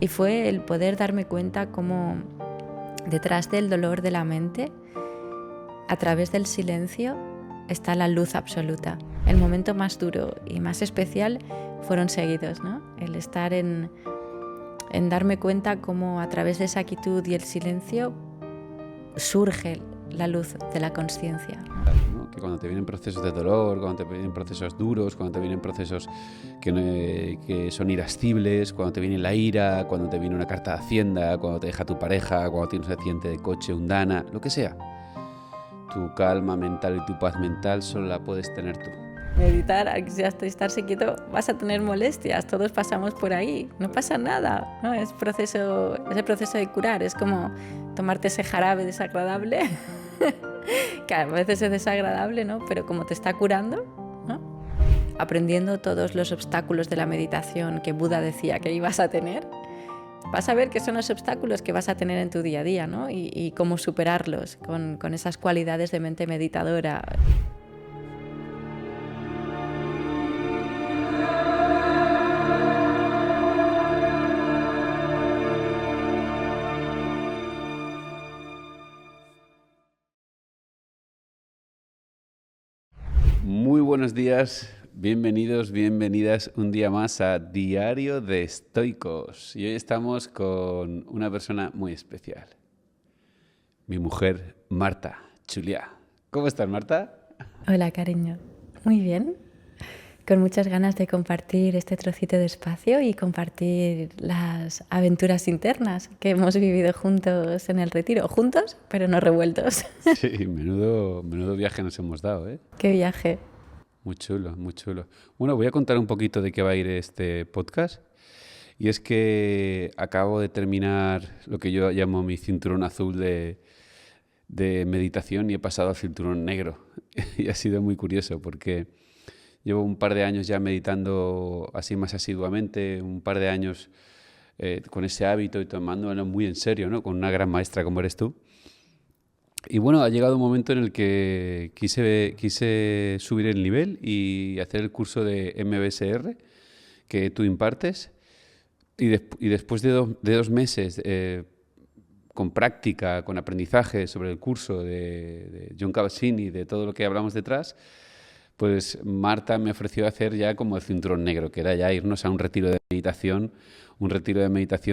Y fue el poder darme cuenta cómo detrás del dolor de la mente, a través del silencio, está la luz absoluta. El momento más duro y más especial fueron seguidos, ¿no? El estar en darme cuenta cómo a través de esa quietud y el silencio surge la luz de la consciencia, ¿no? Que cuando te vienen procesos de dolor, cuando te vienen procesos duros, cuando te vienen procesos que son irascibles, cuando te viene la ira, cuando te viene una carta de Hacienda, cuando te deja tu pareja, cuando tienes un accidente de coche, un dana, lo que sea, tu calma mental y tu paz mental solo la puedes tener tú. Meditar, estarse quieto, vas a tener molestias, todos pasamos por ahí, no pasa nada, ¿no? Es el proceso de curar, es como tomarte ese jarabe desagradable, que a veces es desagradable, ¿no? Pero como te está curando, ¿no? Aprendiendo todos los obstáculos de la meditación que Buda decía que ibas a tener, vas a ver que son los obstáculos que vas a tener en tu día a día, ¿no? Y cómo superarlos con esas cualidades de mente meditadora. Muy buenos días, bienvenidos, bienvenidas un día más a Diario de Estoicos. Y hoy estamos con una persona muy especial, mi mujer Marta Chuliá. ¿Cómo estás, Marta? Hola, cariño. Muy bien. Con muchas ganas de compartir este trocito de espacio y compartir las aventuras internas que hemos vivido juntos en el retiro. Juntos, pero no revueltos. Sí, menudo viaje nos hemos dado, ¿eh? ¡Qué viaje! Muy chulo, muy chulo. Bueno, voy a contar un poquito de qué va a ir este podcast. Y es que acabo de terminar lo que yo llamo mi cinturón azul de meditación y he pasado al cinturón negro. Y ha sido muy curioso porque llevo un par de años ya meditando así más asiduamente, un par de años con ese hábito y tomándolo muy en serio, ¿no? Con una gran maestra como eres tú. Y bueno, ha llegado un momento en el que quise subir el nivel y hacer el curso de MBSR que tú impartes. Y después de dos meses con práctica, con aprendizaje sobre el curso de John Kabat-Zinn y de todo lo que hablamos detrás, pues Marta me ofreció hacer ya como el cinturón negro, que era ya irnos a un retiro de meditación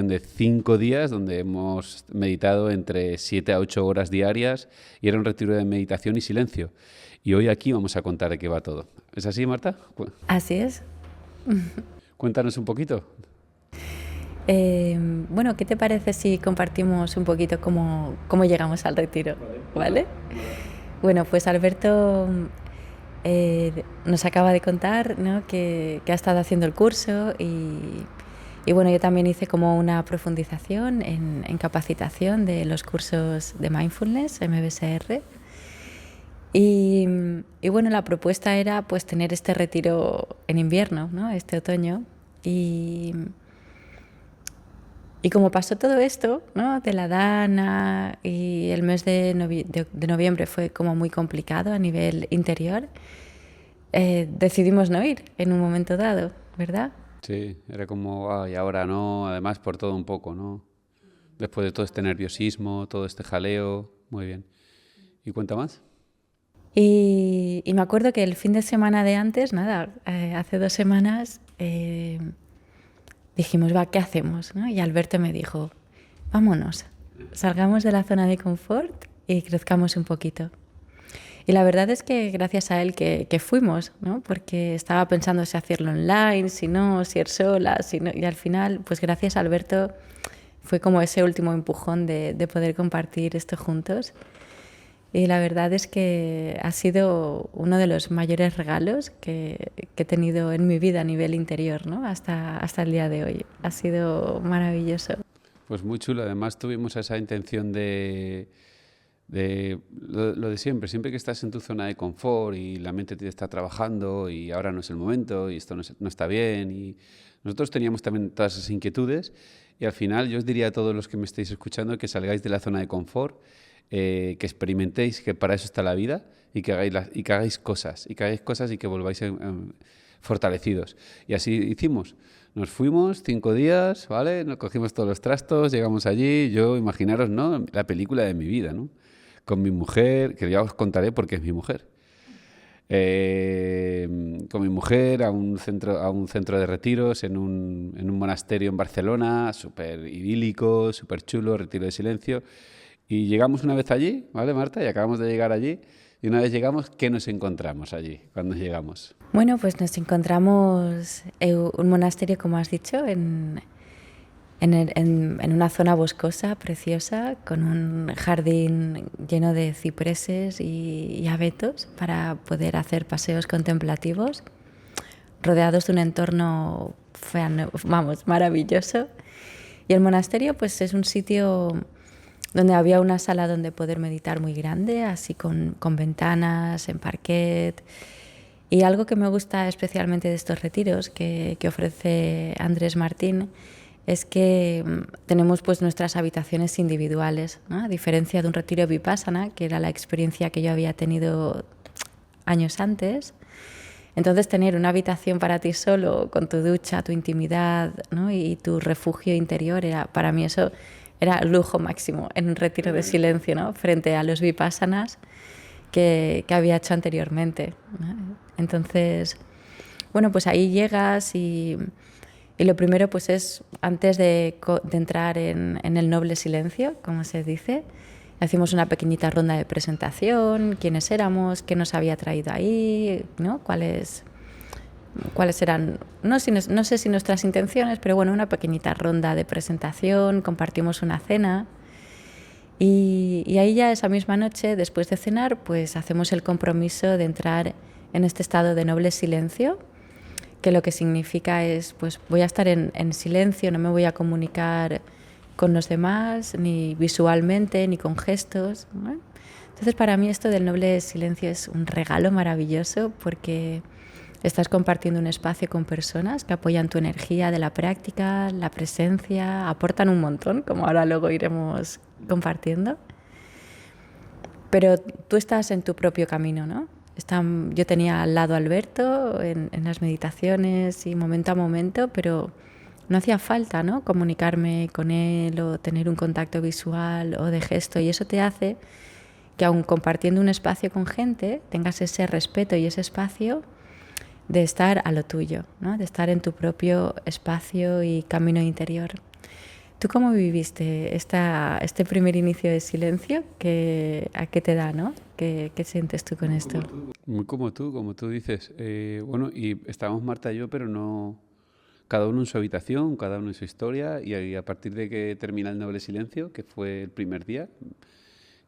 de 5 días, donde hemos meditado entre 7 a 8 horas diarias, y era un retiro de meditación y silencio. Y hoy aquí vamos a contar de qué va todo. ¿Es así, Marta? Así es. Cuéntanos un poquito. Bueno, ¿qué te parece si compartimos un poquito cómo llegamos al retiro? ¿Vale? Bueno, pues Alberto nos acaba de contar, ¿no? que ha estado haciendo el curso y bueno, yo también hice como una profundización en capacitación de los cursos de Mindfulness, MBSR. Y bueno, la propuesta era pues tener este retiro en invierno, ¿no? Este otoño. Y como pasó todo esto, ¿no? De la dana y el mes de noviembre fue como muy complicado a nivel interior, decidimos no ir en un momento dado, ¿verdad? Sí, era como, y ahora no, además por todo un poco, ¿no? Después de todo este nerviosismo, todo este jaleo, muy bien. ¿Y cuenta más? Y me acuerdo que el fin de semana de antes, hace 2 semanas, dijimos, ¿qué hacemos? ¿No? Y Alberto me dijo, vámonos, salgamos de la zona de confort y crezcamos un poquito. Y la verdad es que gracias a él que fuimos, ¿no? Porque estaba pensando si hacerlo online, si no, si ir sola, si no. Y al final, pues gracias a Alberto, fue como ese último empujón de poder compartir esto juntos. Y la verdad es que ha sido uno de los mayores regalos que he tenido en mi vida a nivel interior, ¿no? Hasta el día de hoy. Ha sido maravilloso. Pues muy chulo. Además tuvimos esa intención de lo de siempre que estás en tu zona de confort y la mente te está trabajando y ahora no es el momento y esto no está bien. Y nosotros teníamos también todas esas inquietudes y al final yo os diría a todos los que me estáis escuchando que salgáis de la zona de confort, que experimentéis, que para eso está la vida y que hagáis cosas y que volváis fortalecidos. Y así hicimos. Nos fuimos 5 días, ¿vale? Nos cogimos todos los trastos, llegamos allí. Yo, imaginaros, ¿no? La película de mi vida, ¿no? Con mi mujer, que ya os contaré porque es mi mujer. Con mi mujer a un centro de retiros en un monasterio en Barcelona, súper idílico, súper chulo, retiro de silencio. Y llegamos una vez allí, ¿vale, Marta? Y acabamos de llegar allí. Y una vez llegamos, ¿qué nos encontramos allí cuando llegamos? Bueno, pues nos encontramos en un monasterio, como has dicho, en una zona boscosa, preciosa, con un jardín lleno de cipreses y abetos para poder hacer paseos contemplativos, rodeados de un entorno, vamos, maravilloso. Y el monasterio pues es un sitio donde había una sala donde poder meditar muy grande, así con ventanas, en parquet. Y algo que me gusta especialmente de estos retiros que ofrece Andrés Martín es que tenemos pues nuestras habitaciones individuales, ¿no? A diferencia de un retiro vipassana, que era la experiencia que yo había tenido años antes. Entonces tener una habitación para ti solo, con tu ducha, tu intimidad, ¿no? Y tu refugio interior, para mí eso era lujo máximo en un retiro de silencio, ¿no? Frente a los vipassanas que había hecho anteriormente, ¿no? Entonces, bueno, pues ahí llegas y lo primero pues es, antes de entrar en el noble silencio, como se dice, hacemos una pequeñita ronda de presentación, quiénes éramos, qué nos había traído ahí, ¿no? Cuáles eran, no sé si nuestras intenciones, pero bueno, una pequeñita ronda de presentación, compartimos una cena y ahí ya esa misma noche, después de cenar, pues hacemos el compromiso de entrar en este estado de noble silencio, que lo que significa es, pues voy a estar en silencio, no me voy a comunicar con los demás, ni visualmente, ni con gestos, ¿no? Entonces, para mí esto del noble silencio es un regalo maravilloso porque estás compartiendo un espacio con personas que apoyan tu energía de la práctica, la presencia, aportan un montón, como ahora luego iremos compartiendo. Pero tú estás en tu propio camino, ¿no? Yo tenía al lado a Alberto en las meditaciones y momento a momento, pero no hacía falta, ¿no? Comunicarme con él o tener un contacto visual o de gesto, y eso te hace que aun compartiendo un espacio con gente tengas ese respeto y ese espacio de estar a lo tuyo, ¿no? De estar en tu propio espacio y camino interior. ¿Tú cómo viviste este primer inicio de silencio? ¿A qué te da, no? ¿Qué sientes tú con esto? Muy como tú dices. Bueno, y estábamos Marta y yo, pero no... Cada uno en su habitación, cada uno en su historia, y a partir de que termina el noble silencio, que fue el primer día,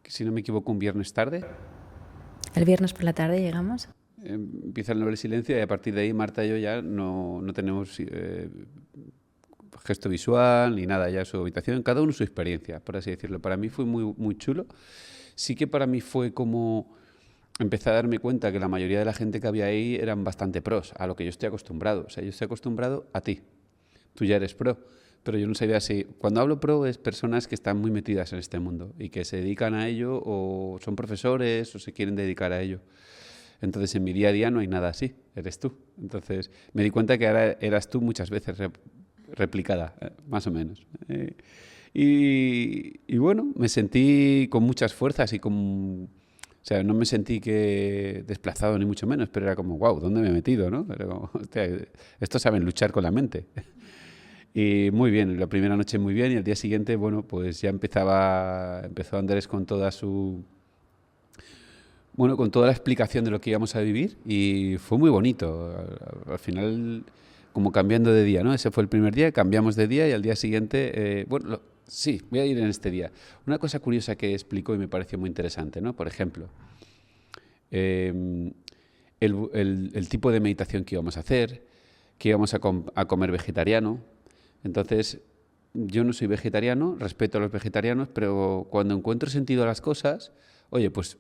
que si no me equivoco un viernes tarde. El viernes por la tarde llegamos. Empieza el noble silencio y a partir de ahí Marta y yo ya no tenemos gesto visual ni nada, ya su habitación, cada uno su experiencia, por así decirlo. Para mí fue muy chulo. Sí que para mí fue como empecé a darme cuenta que la mayoría de la gente que había ahí eran bastante pros, a lo que yo estoy acostumbrado. O sea, yo estoy acostumbrado a ti. Tú ya eres pro. Pero yo no sabía si... Cuando hablo pro es personas que están muy metidas en este mundo y que se dedican a ello o son profesores o se quieren dedicar a ello. Entonces, en mi día a día no hay nada así, eres tú. Entonces, me di cuenta que ahora eras tú muchas veces replicada, más o menos. Y bueno, me sentí con muchas fuerzas y con... O sea, no me sentí que desplazado ni mucho menos, pero era como, wow, ¿dónde me he metido, no? Pero como, hostia, estos saben luchar con la mente. Y muy bien, la primera noche muy bien y el día siguiente, bueno, pues ya empezó Andrés con toda su... Bueno, con toda la explicación de lo que íbamos a vivir y fue muy bonito. Al final, como cambiando de día, ¿no? Ese fue el primer día, cambiamos de día y al día siguiente, sí, voy a ir en este día. Una cosa curiosa que explicó y me pareció muy interesante, ¿no? Por ejemplo, el tipo de meditación que íbamos a hacer, que íbamos a comer vegetariano. Entonces, yo no soy vegetariano, respeto a los vegetarianos, pero cuando encuentro sentido a las cosas, oye, pues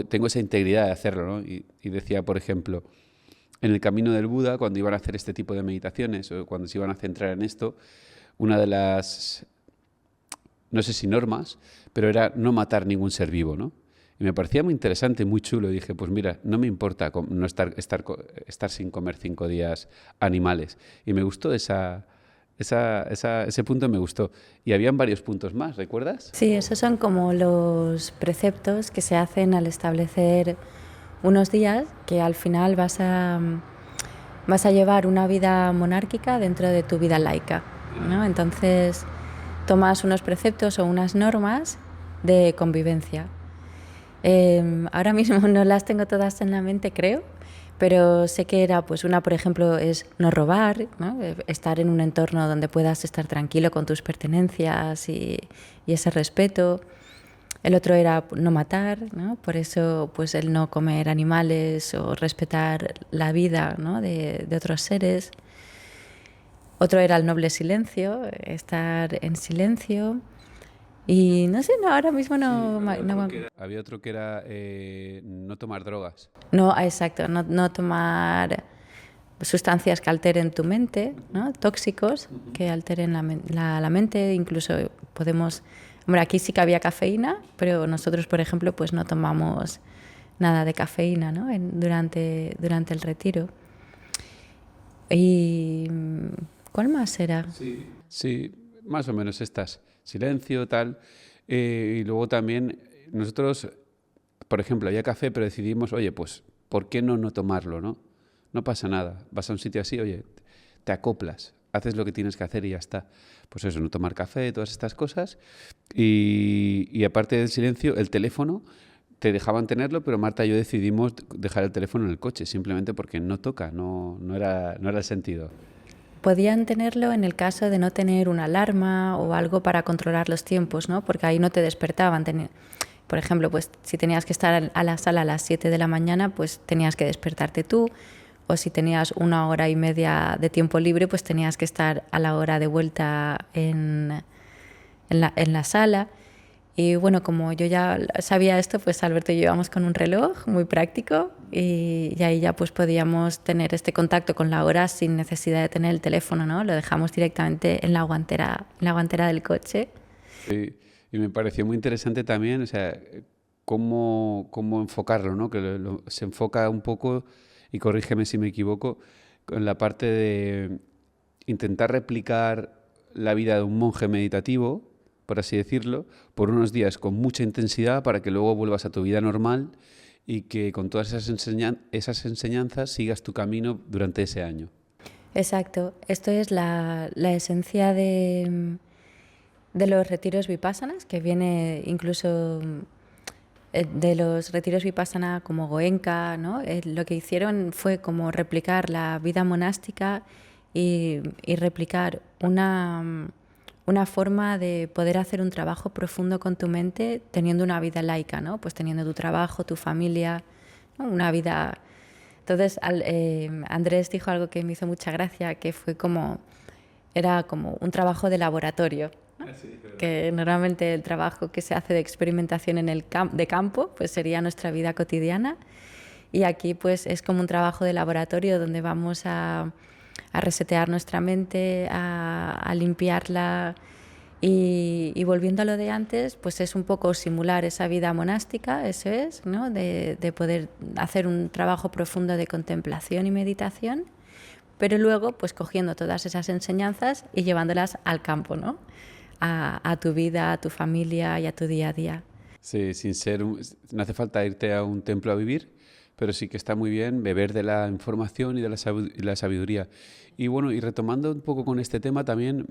tengo esa integridad de hacerlo, ¿no? Y decía, por ejemplo, en el camino del Buda, cuando iban a hacer este tipo de meditaciones o cuando se iban a centrar en esto, una de las, no sé si normas, pero era no matar ningún ser vivo, ¿no? Y me parecía muy interesante, muy chulo. Y dije, pues mira, no me importa no estar sin comer 5 días animales. Y me gustó ese punto, me gustó. Y habían varios puntos más, ¿recuerdas? Sí, esos son como los preceptos que se hacen al establecer unos días que al final vas a llevar una vida monárquica dentro de tu vida laica, ¿no? Entonces tomas unos preceptos o unas normas de convivencia. Ahora mismo no las tengo todas en la mente, creo, pero sé que era, pues una, por ejemplo, es no robar, ¿no? Estar en un entorno donde puedas estar tranquilo con tus pertenencias y ese respeto. El otro era no matar, ¿no? Por eso pues el no comer animales o respetar la vida, ¿no? de otros seres. Otro era el noble silencio, estar en silencio. Y no sé, no, ahora mismo no... Había otro que era no tomar drogas. No, exacto, no tomar sustancias que alteren tu mente, ¿no? Tóxicos que alteren la mente, incluso podemos... Hombre, aquí sí que había cafeína, pero nosotros, por ejemplo, pues no tomamos nada de cafeína, ¿no? durante el retiro. ¿Y cuál más era? Sí, más o menos estas. Silencio, tal. Y luego también nosotros, por ejemplo, había café, pero decidimos, oye, pues, ¿por qué no tomarlo, no? No pasa nada. Vas a un sitio así, oye, te acoplas, haces lo que tienes que hacer y ya está. Pues eso, no tomar café, todas estas cosas. Y aparte del silencio, el teléfono, te dejaban tenerlo, pero Marta y yo decidimos dejar el teléfono en el coche, simplemente porque no toca, no era el sentido. Podían tenerlo en el caso de no tener una alarma o algo para controlar los tiempos, ¿no? Porque ahí no te despertaban. Por ejemplo, pues si tenías que estar a la sala a las 7 de la mañana, pues tenías que despertarte tú. O si tenías 1 hora y media de tiempo libre, pues tenías que estar a la hora de vuelta en la sala. Y bueno, como yo ya sabía esto, pues Alberto y yo íbamos con un reloj muy práctico y ahí ya pues podíamos tener este contacto con la hora sin necesidad de tener el teléfono, ¿no? Lo dejamos directamente en la guantera del coche. Y me pareció muy interesante también, o sea, cómo enfocarlo, ¿no? Que se enfoca un poco, y corrígeme si me equivoco, en la parte de intentar replicar la vida de un monje meditativo, por así decirlo, por unos días con mucha intensidad para que luego vuelvas a tu vida normal y que con todas esas enseñanzas sigas tu camino durante ese año. Exacto. Esto es la esencia de los retiros vipassanas, que viene incluso de los retiros vipassana como Goenka, ¿no? Lo que hicieron fue como replicar la vida monástica y replicar una forma de poder hacer un trabajo profundo con tu mente teniendo una vida laica, ¿no? Pues teniendo tu trabajo, tu familia, ¿no? Una vida... Entonces Andrés dijo algo que me hizo mucha gracia, que fue era como un trabajo de laboratorio, ¿no? Que normalmente el trabajo que se hace de experimentación en de campo pues sería nuestra vida cotidiana, y aquí pues es como un trabajo de laboratorio donde vamos a resetear nuestra mente, a limpiarla, y volviendo a lo de antes, pues es un poco simular esa vida monástica, eso es, ¿no? De poder hacer un trabajo profundo de contemplación y meditación, pero luego pues cogiendo todas esas enseñanzas y llevándolas al campo, ¿no? A tu vida, a tu familia y a tu día a día. Sí, no hace falta irte a un templo a vivir, pero sí que está muy bien beber de la información y de la sabiduría. Y bueno, y retomando un poco con este tema también,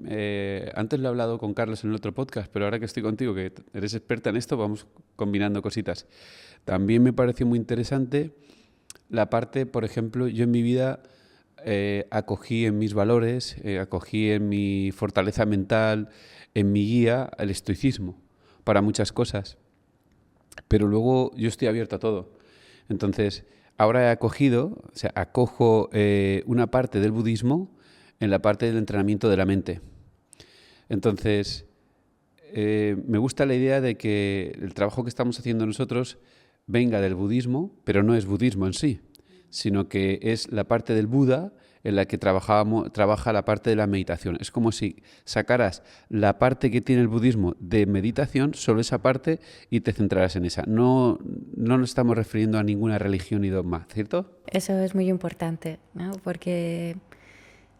antes lo he hablado con Carlos en el otro podcast, pero ahora que estoy contigo, que eres experta en esto, vamos combinando cositas. También me pareció muy interesante la parte, por ejemplo, yo en mi vida acogí en mis valores, acogí en mi fortaleza mental, en mi guía, el estoicismo para muchas cosas. Pero luego yo estoy abierto a todo. Entonces, ahora acojo una parte del budismo en la parte del entrenamiento de la mente. Entonces, me gusta la idea de que el trabajo que estamos haciendo nosotros venga del budismo, pero no es budismo en sí, sino que es la parte del Buda en la que trabaja la parte de la meditación. Es como si sacaras la parte que tiene el budismo de meditación, solo esa parte, y te centraras en esa. No nos estamos refiriendo a ninguna religión ni dogma, ¿cierto? Eso es muy importante, ¿no? Porque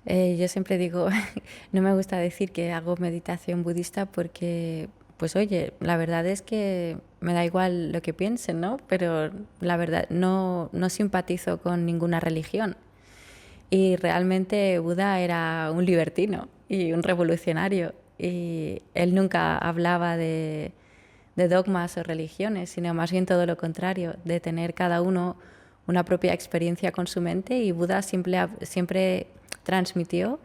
yo siempre digo, no me gusta decir que hago meditación budista porque, pues oye, la verdad es que me da igual lo que piensen, ¿no? Pero la verdad no simpatizo con ninguna religión. Y realmente Buda era un libertino y un revolucionario. Y él nunca hablaba de dogmas o religiones, sino más bien todo lo contrario, de tener cada uno una propia experiencia con su mente. Y Buda siempre transmitió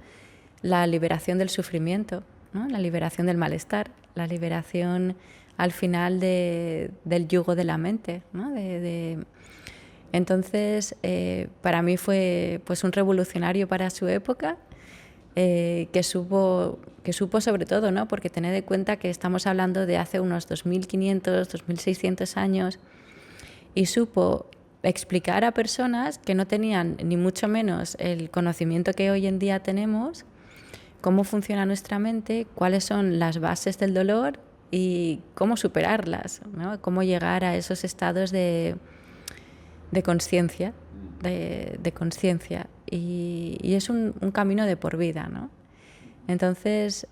la liberación del sufrimiento, ¿no? La liberación del malestar, la liberación al final del yugo de la mente, ¿no? Entonces, para mí fue pues, un revolucionario para su época, que supo sobre todo, ¿no? Porque tened en cuenta que estamos hablando de hace unos 2500, 2600 años, y supo explicar a personas que no tenían ni mucho menos el conocimiento que hoy en día tenemos, cómo funciona nuestra mente, cuáles son las bases del dolor y cómo superarlas, ¿no? Cómo llegar a esos estados de conciencia, de conciencia. Y es un camino de por vida, ¿no? Entonces,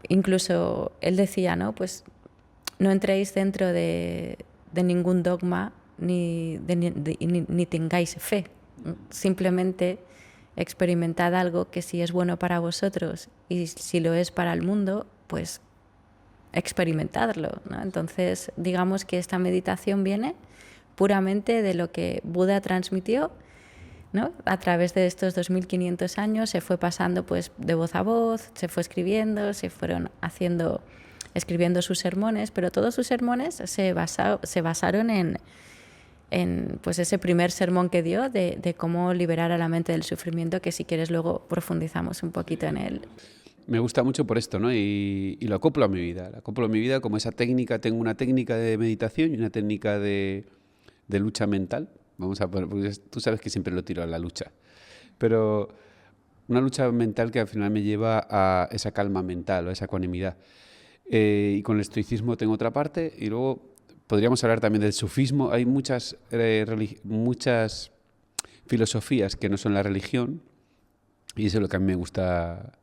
incluso él decía, ¿no? Pues no entréis dentro de ningún dogma ni tengáis fe. Simplemente experimentad algo que si es bueno para vosotros y si lo es para el mundo, pues experimentadlo, ¿no? Entonces, digamos que esta meditación viene puramente de lo que Buda transmitió, ¿no? A través de estos 2500 años se fue pasando pues, de voz a voz, se fue escribiendo, se fueron escribiendo sus sermones, pero todos sus sermones se basaron en pues, ese primer sermón que dio de cómo liberar a la mente del sufrimiento, que si quieres luego profundizamos un poquito en él. Me gusta mucho por esto, ¿no? Y lo acoplo a mi vida. Lo acoplo a mi vida como esa técnica. Tengo una técnica de meditación y una técnica de lucha mental. Vamos a poner, porque tú sabes que siempre lo tiro a la lucha. Pero una lucha mental que al final me lleva a esa calma mental o esa ecuanimidad. Y con el estoicismo tengo otra parte. Y luego podríamos hablar también del sufismo. Hay muchas filosofías que no son la religión. Y eso es lo que a mí me gusta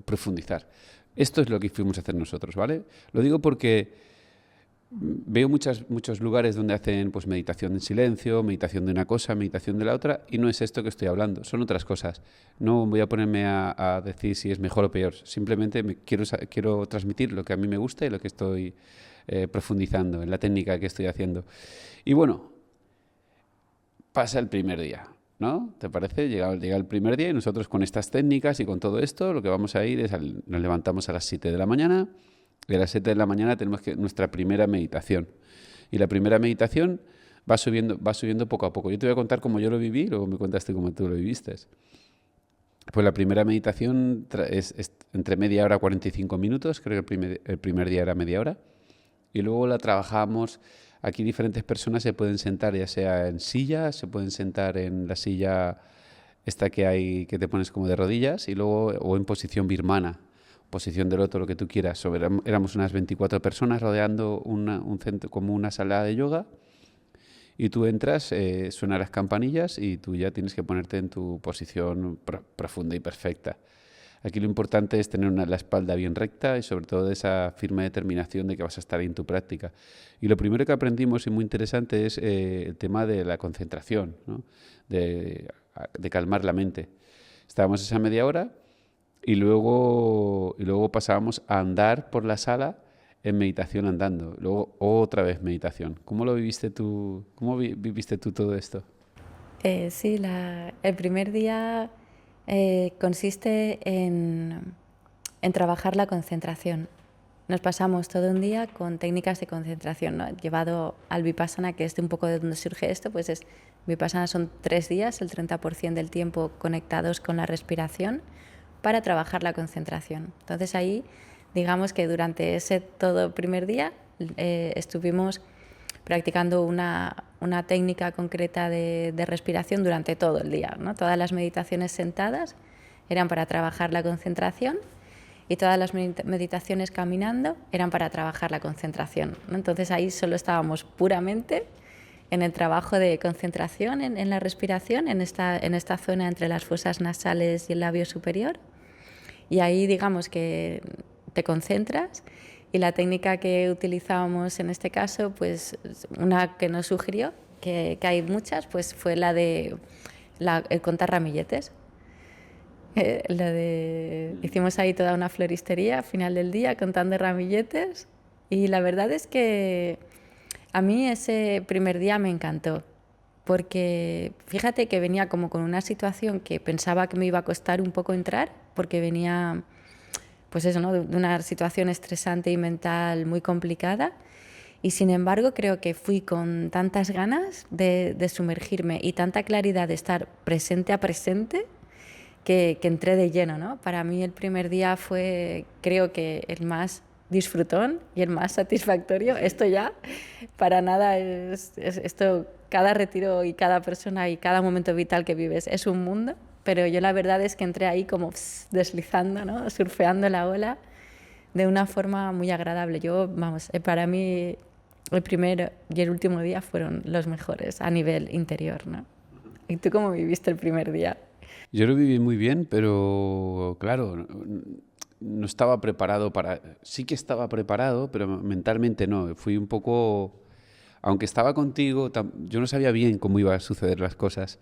profundizar. Esto es lo que fuimos a hacer nosotros, ¿vale? Lo digo porque veo muchos lugares donde hacen pues, meditación en silencio, meditación de una cosa, meditación de la otra, y no es esto que estoy hablando, son otras cosas. No voy a ponerme a decir si es mejor o peor, simplemente quiero transmitir lo que a mí me gusta y lo que estoy profundizando en la técnica que estoy haciendo. Y bueno, pasa el primer día, ¿no? ¿Te parece? Llega el primer día y nosotros con estas técnicas y con todo esto, lo que vamos a ir es, nos levantamos a las 7 de la mañana y a las 7 de la mañana tenemos nuestra primera meditación. Y la primera meditación va subiendo poco a poco. Yo te voy a contar cómo yo lo viví y luego me contaste cómo tú lo viviste. Pues la primera meditación es entre media hora y 45 minutos, creo que el primer día era media hora. Y luego la trabajamos. Aquí diferentes personas se pueden sentar ya sea en silla, se pueden sentar en la silla esta que hay que te pones como de rodillas y luego o en posición birmana, posición del otro, lo que tú quieras. Éramos unas 24 personas rodeando un centro como una sala de yoga y tú entras, suenan las campanillas y tú ya tienes que ponerte en tu posición profunda y perfecta. Aquí lo importante es tener la espalda bien recta y sobre todo esa firme determinación de que vas a estar ahí en tu práctica. Y lo primero que aprendimos y muy interesante es el tema de la concentración, ¿no? de calmar la mente. Estábamos esa media hora y luego pasábamos a andar por la sala en meditación andando. Luego otra vez meditación. ¿Cómo lo viviste tú? ¿Cómo viviste tú todo esto? Sí, el primer día consiste en trabajar la concentración. Nos pasamos todo un día con técnicas de concentración, ¿no? Llevado al Vipassana, que es un poco de donde surge esto, pues Vipassana son 3 días, el 30% del tiempo conectados con la respiración para trabajar la concentración. Entonces ahí, digamos que durante ese todo primer día estuvimos practicando una técnica concreta de respiración durante todo el día, ¿no? Todas las meditaciones sentadas eran para trabajar la concentración y todas las meditaciones caminando eran para trabajar la concentración, ¿no? Entonces ahí solo estábamos puramente en el trabajo de concentración, en la respiración, en esta zona entre las fosas nasales y el labio superior. Y ahí digamos que te concentras, y la técnica que utilizábamos en este caso, pues una que nos sugirió, que hay muchas, pues fue la de el contar ramilletes. Hicimos ahí toda una floristería al final del día contando ramilletes, y la verdad es que a mí ese primer día me encantó, porque fíjate que venía como con una situación que pensaba que me iba a costar un poco entrar, porque venía pues eso, ¿no?, de una situación estresante y mental muy complicada, y sin embargo creo que fui con tantas ganas de sumergirme y tanta claridad de estar presente a presente que entré de lleno, ¿no? Para mí el primer día fue, creo que el más disfrutón y el más satisfactorio. Esto ya para nada esto, cada retiro y cada persona y cada momento vital que vives es un mundo, pero yo la verdad es que entré ahí como deslizando, ¿no?, surfeando la ola de una forma muy agradable. Vamos, para mí el primer y el último día fueron los mejores a nivel interior, ¿no? ¿Y tú cómo viviste el primer día? Yo lo viví muy bien, pero claro, no estaba preparado para... Sí que estaba preparado, pero mentalmente no. Fui un poco... Aunque estaba contigo, yo no sabía bien cómo iban a suceder las cosas.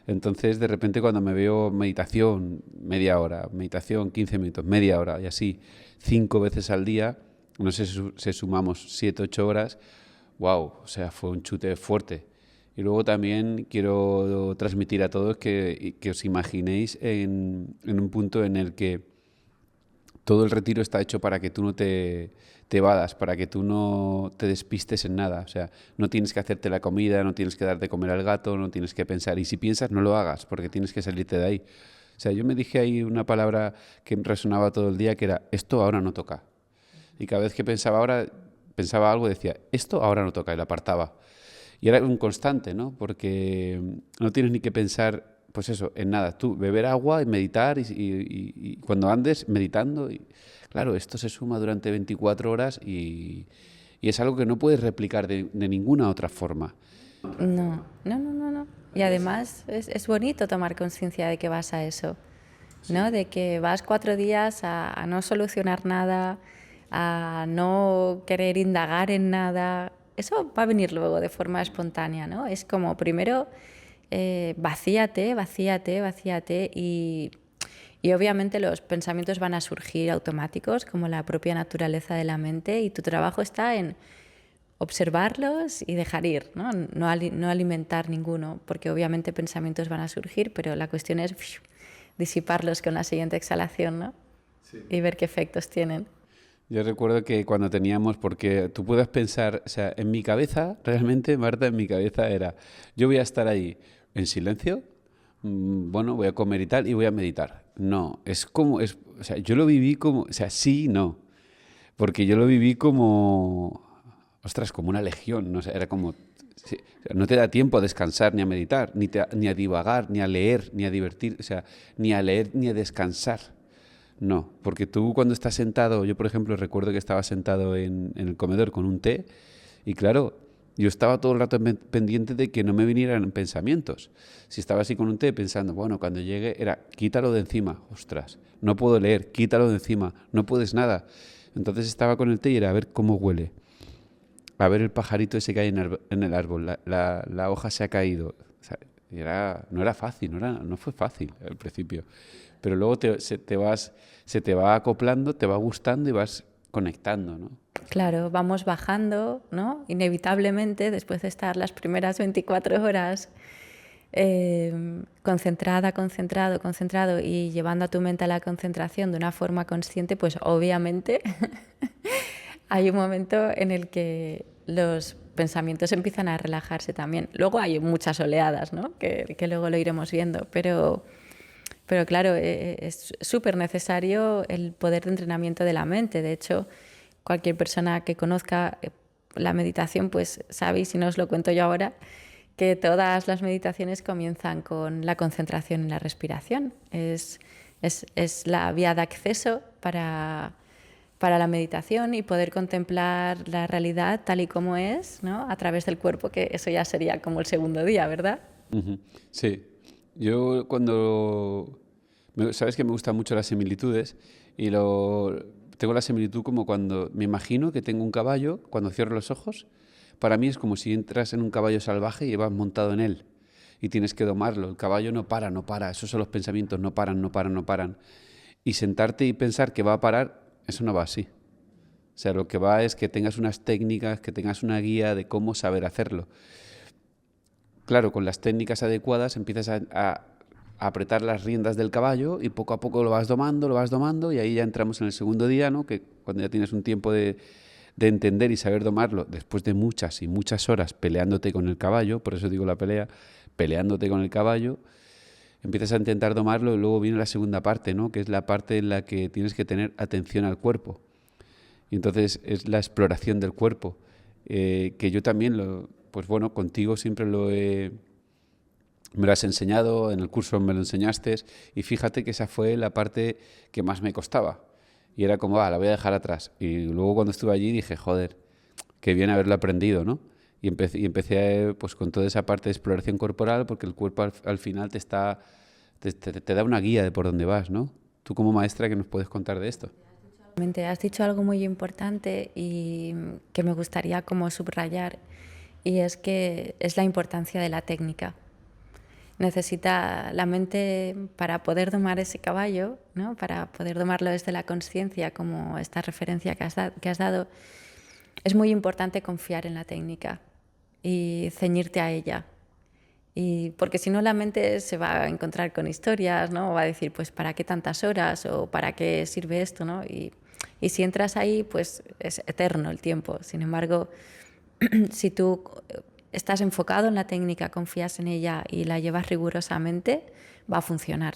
Entonces, de repente, cuando me veo meditación, media hora, meditación, 15 minutos, media hora, y así, 5 veces al día, no sé si sumamos 7, 8 horas, wow, o sea, fue un chute fuerte. Y luego también quiero transmitir a todos que os imaginéis en un punto en el que todo el retiro está hecho para que tú no te evadas, para que tú no te despistes en nada. O sea, no tienes que hacerte la comida, no tienes que dar de comer al gato, no tienes que pensar. Y si piensas, no lo hagas, porque tienes que salirte de ahí. O sea, yo me dije ahí una palabra que resonaba todo el día, que era, esto ahora no toca. Y cada vez que pensaba algo, decía, esto ahora no toca, y lo apartaba. Y era un constante, ¿no? Porque no tienes ni que pensar, pues eso, en nada. Tú beber agua y meditar y cuando andes meditando. Y, claro, esto se suma durante 24 horas y es algo que no puedes replicar de ninguna otra forma. No. Y además es bonito tomar conciencia de que vas a eso, ¿no? De que vas 4 días a no solucionar nada, a no querer indagar en nada. Eso va a venir luego de forma espontánea, ¿no? Es como primero vacíate y obviamente los pensamientos van a surgir automáticos como la propia naturaleza de la mente, y tu trabajo está en observarlos y dejar ir, ¿no? No alimentar ninguno, porque obviamente pensamientos van a surgir, pero la cuestión es disiparlos con la siguiente exhalación, ¿no? Sí. Y ver qué efectos tienen. Yo recuerdo que cuando teníamos, porque tú puedes pensar, o sea, en mi cabeza, realmente, Marta, en mi cabeza era, yo voy a estar ahí en silencio, bueno, voy a comer y tal, y voy a meditar. No, o sea, yo lo viví como, o sea, sí y no, porque yo lo viví como, ostras, como una legión, ¿no? O sea, era como, sí, o sea, no te da tiempo a descansar ni a meditar, ni a divagar, ni a leer, ni a divertir, o sea, ni a leer ni a descansar. No, porque tú cuando estás sentado, yo por ejemplo recuerdo que estaba sentado en el comedor con un té y claro, yo estaba todo el rato pendiente de que no me vinieran pensamientos. Si estaba así con un té pensando, bueno, cuando llegue era, quítalo de encima, ostras, no puedo leer, quítalo de encima, no puedes nada. Entonces estaba con el té y era a ver cómo huele, a ver el pajarito ese que hay en el árbol, la hoja se ha caído. O sea, no era fácil, no fue fácil al principio. Pero luego se te va acoplando, te va gustando y vas conectando, ¿no? Claro, vamos bajando, ¿no? Inevitablemente, después de estar las primeras 24 horas concentrado y llevando a tu mente a la concentración de una forma consciente, pues obviamente hay un momento en el que los pensamientos empiezan a relajarse también. Luego hay muchas oleadas, ¿no? Que luego lo iremos viendo, pero claro, es súper necesario el poder de entrenamiento de la mente. De hecho, cualquier persona que conozca la meditación, pues sabéis, si no os lo cuento yo ahora, que todas las meditaciones comienzan con la concentración en la respiración. Es la vía de acceso para la meditación y poder contemplar la realidad tal y como es, ¿no? A través del cuerpo, que eso ya sería como el segundo día, ¿verdad? Sí, yo sabes que me gustan mucho las similitudes y tengo la similitud como cuando me imagino que tengo un caballo, cuando cierro los ojos, para mí es como si entras en un caballo salvaje y vas montado en él y tienes que domarlo. El caballo no para, esos son los pensamientos, no paran. Y sentarte y pensar que va a parar, eso no va así. O sea, lo que va es que tengas unas técnicas, que tengas una guía de cómo saber hacerlo. Claro, con las técnicas adecuadas empiezas a apretar las riendas del caballo y poco a poco lo vas domando y ahí ya entramos en el segundo día, ¿no? Que cuando ya tienes un tiempo de entender y saber domarlo, después de muchas y muchas horas peleándote con el caballo, por eso digo la pelea, peleándote con el caballo, empiezas a intentar domarlo y luego viene la segunda parte, ¿no? Que es la parte en la que tienes que tener atención al cuerpo. Y entonces es la exploración del cuerpo, que yo también, pues bueno, contigo siempre me lo has enseñado, en el curso me lo enseñaste, y fíjate que esa fue la parte que más me costaba. Y era como, la voy a dejar atrás. Y luego cuando estuve allí dije, joder, qué bien haberlo aprendido, ¿no? Y empecé pues, con toda esa parte de exploración corporal, porque el cuerpo al final te da una guía de por dónde vas, ¿no? Tú como maestra, ¿qué nos puedes contar de esto? Has dicho algo muy importante y que me gustaría como subrayar, y es que es la importancia de la técnica. Necesita la mente para poder domar ese caballo, ¿no? Para poder domarlo desde la consciencia, como esta referencia que has dado. Es muy importante confiar en la técnica y ceñirte a ella. Y porque si no, la mente se va a encontrar con historias, ¿no? Va a decir, pues, ¿para qué tantas horas? ¿O para qué sirve esto? ¿No? Y si entras ahí, pues es eterno el tiempo. Sin embargo, si tú estás enfocado en la técnica, confías en ella y la llevas rigurosamente, va a funcionar.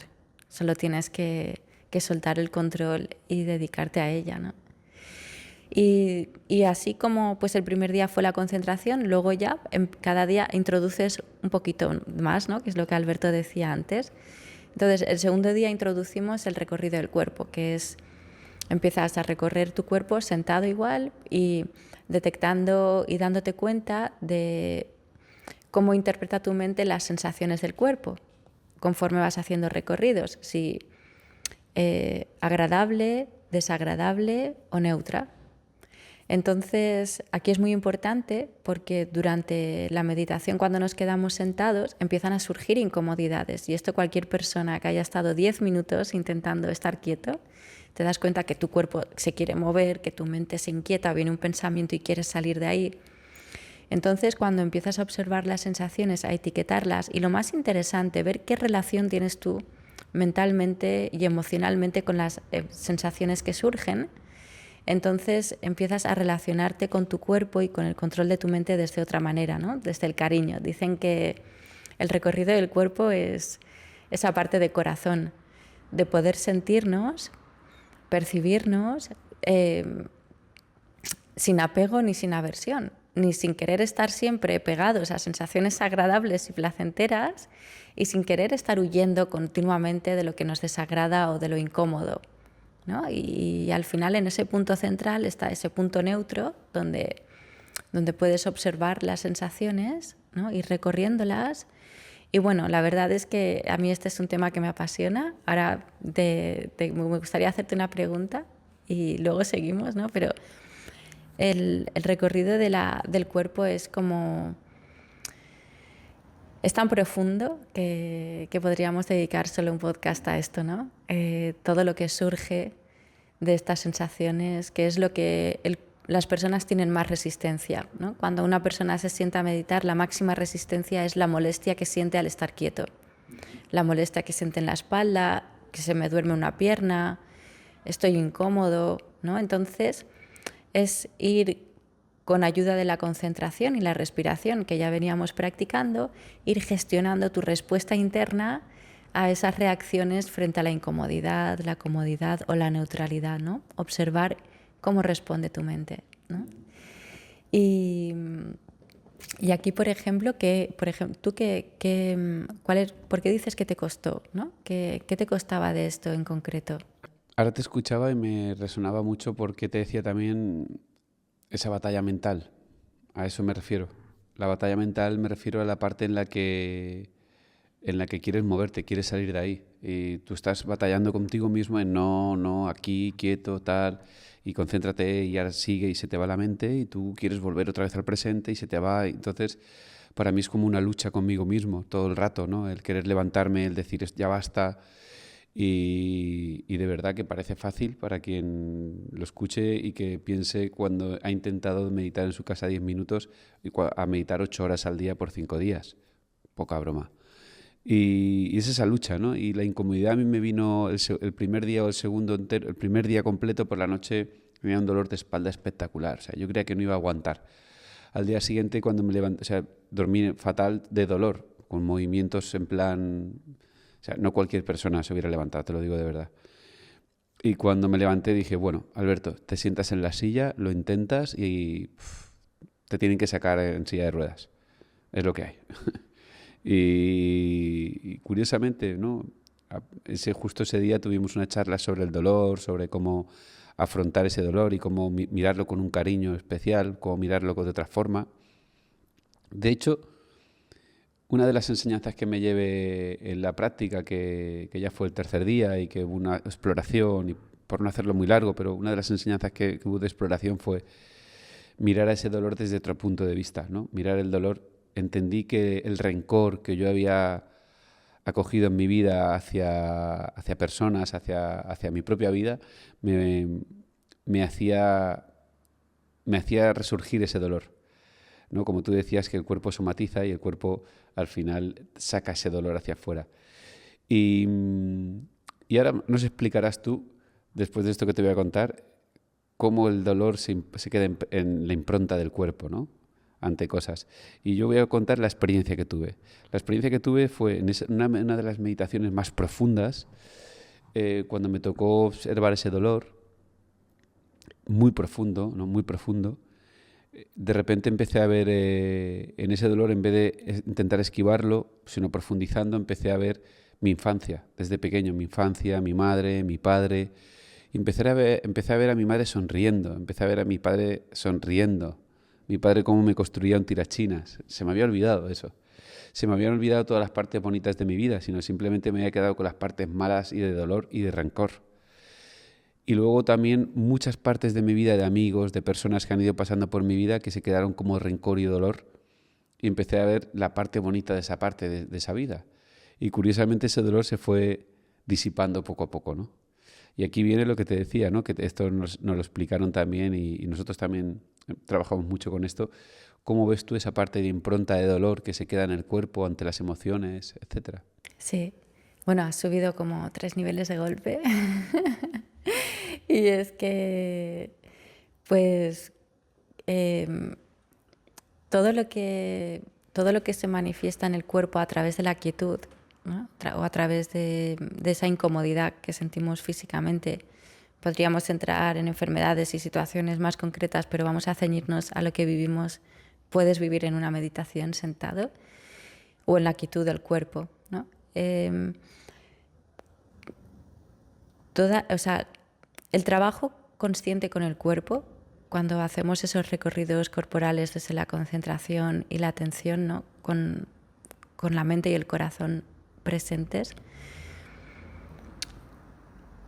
Solo tienes que soltar el control y dedicarte a ella, ¿no? Y así como pues el primer día fue la concentración, luego ya cada día introduces un poquito más, ¿no? Que es lo que Alberto decía antes. Entonces, el segundo día introducimos el recorrido del cuerpo, que es, empiezas a recorrer tu cuerpo sentado igual y detectando y dándote cuenta de cómo interpreta tu mente las sensaciones del cuerpo conforme vas haciendo recorridos, si agradable, desagradable o neutra. Entonces, aquí es muy importante porque durante la meditación, cuando nos quedamos sentados, empiezan a surgir incomodidades. Y esto cualquier persona que haya estado 10 minutos intentando estar quieto, te das cuenta que tu cuerpo se quiere mover, que tu mente se inquieta, viene un pensamiento y quieres salir de ahí. Entonces, cuando empiezas a observar las sensaciones, a etiquetarlas, y lo más interesante, ver qué relación tienes tú mentalmente y emocionalmente con las sensaciones que surgen, entonces empiezas a relacionarte con tu cuerpo y con el control de tu mente desde otra manera, ¿no? Desde el cariño. Dicen que el recorrido del cuerpo es esa parte de corazón, de poder sentirnos, percibirnos sin apego ni sin aversión, ni sin querer estar siempre pegados a sensaciones agradables y placenteras y sin querer estar huyendo continuamente de lo que nos desagrada o de lo incómodo, ¿no? Y al final en ese punto central está ese punto neutro donde puedes observar las sensaciones, ¿no? Ir recorriéndolas. Y bueno, la verdad es que a mí este es un tema que me apasiona. Ahora me gustaría hacerte una pregunta y luego seguimos, ¿no? Pero el recorrido del cuerpo es como... Es tan profundo que podríamos dedicar solo un podcast a esto, ¿no? Todo lo que surge de estas sensaciones, que es lo que las personas tienen más resistencia, ¿no? Cuando una persona se sienta a meditar, la máxima resistencia es la molestia que siente al estar quieto. La molestia que siente en la espalda, que se me duerme una pierna, estoy incómodo, ¿no? Entonces, es ir con ayuda de la concentración y la respiración que ya veníamos practicando, ir gestionando tu respuesta interna a esas reacciones frente a la incomodidad, la comodidad o la neutralidad, ¿no? Observar cómo responde tu mente, ¿no? Y, y aquí, por ejemplo, ¿tú por qué dices que te costó, ¿no? ¿Qué te costaba de esto en concreto? Ahora te escuchaba y me resonaba mucho porque te decía también esa batalla mental. A eso me refiero. La batalla mental me refiero a la parte en la que quieres moverte, quieres salir de ahí. Y tú estás batallando contigo mismo en no, no, aquí, quieto, tal, y concéntrate y ahora sigue y se te va la mente y tú quieres volver otra vez al presente y se te va. Entonces, para mí es como una lucha conmigo mismo todo el rato, ¿no? El querer levantarme, el decir ya basta. Y de verdad que parece fácil para quien lo escuche y que piense cuando ha intentado meditar en su casa 10 minutos y a meditar 8 horas al día por 5 días. Poca broma. Y es esa lucha, ¿no? Y la incomodidad a mí me vino el primer día o el segundo entero, el primer día completo por la noche me dio un dolor de espalda espectacular. O sea, yo creía que no iba a aguantar. Al día siguiente cuando me levanté, o sea, dormí fatal de dolor, con movimientos en plan... O sea, no cualquier persona se hubiera levantado, te lo digo de verdad. Y cuando me levanté dije, bueno, Alberto, te sientas en la silla, lo intentas y te tienen que sacar en silla de ruedas. Es lo que hay. Y curiosamente, ¿no? Justo ese día tuvimos una charla sobre el dolor, sobre cómo afrontar ese dolor y cómo mirarlo con un cariño especial, cómo mirarlo de otra forma. De hecho, una de las enseñanzas que me llevé en la práctica, que ya fue el tercer día y que hubo una exploración, y por no hacerlo muy largo, pero una de las enseñanzas que hubo de exploración fue mirar a ese dolor desde otro punto de vista, ¿no? Mirar el dolor. Entendí que el rencor que yo había acogido en mi vida hacia personas, hacia mi propia vida, me, me hacía, me hacía resurgir ese dolor, ¿no? Como tú decías, que el cuerpo somatiza y el cuerpo al final saca ese dolor hacia afuera. Y, y ahora nos explicarás tú, después de esto que te voy a contar, cómo el dolor se queda en la impronta del cuerpo, ¿no? Ante cosas. Y yo voy a contar la experiencia que tuve. La experiencia que tuve fue en una de las meditaciones más profundas, cuando me tocó observar ese dolor, muy profundo, ¿no? Muy profundo. De repente empecé a ver en ese dolor, en vez de intentar esquivarlo, sino profundizando, empecé a ver mi infancia, desde pequeño, mi infancia, mi madre, mi padre. Y empecé a ver a mi madre sonriendo, empecé a ver a mi padre sonriendo. Mi padre cómo me construía un tirachinas. Se me había olvidado eso. Se me habían olvidado todas las partes bonitas de mi vida, sino simplemente me había quedado con las partes malas y de dolor y de rencor. Y luego también muchas partes de mi vida, de amigos, de personas que han ido pasando por mi vida, que se quedaron como rencor y dolor. Y empecé a ver la parte bonita de esa parte, de esa vida. Y curiosamente ese dolor se fue disipando poco a poco, ¿no? Y aquí viene lo que te decía, ¿no? Que esto nos lo explicaron también y nosotros también trabajamos mucho con esto. ¿Cómo ves tú esa parte de impronta de dolor que se queda en el cuerpo ante las emociones, etcétera? Sí, bueno, has subido como 3 niveles de golpe. Y es que, pues, em, todo lo que se manifiesta en el cuerpo a través de la quietud, ¿no? O a través de esa incomodidad que sentimos físicamente, podríamos entrar en enfermedades y situaciones más concretas, pero vamos a ceñirnos a lo que vivimos. Puedes vivir en una meditación sentado o en la quietud del cuerpo, ¿no? O sea, el trabajo consciente con el cuerpo, cuando hacemos esos recorridos corporales desde la concentración y la atención, ¿no? con la mente y el corazón presentes,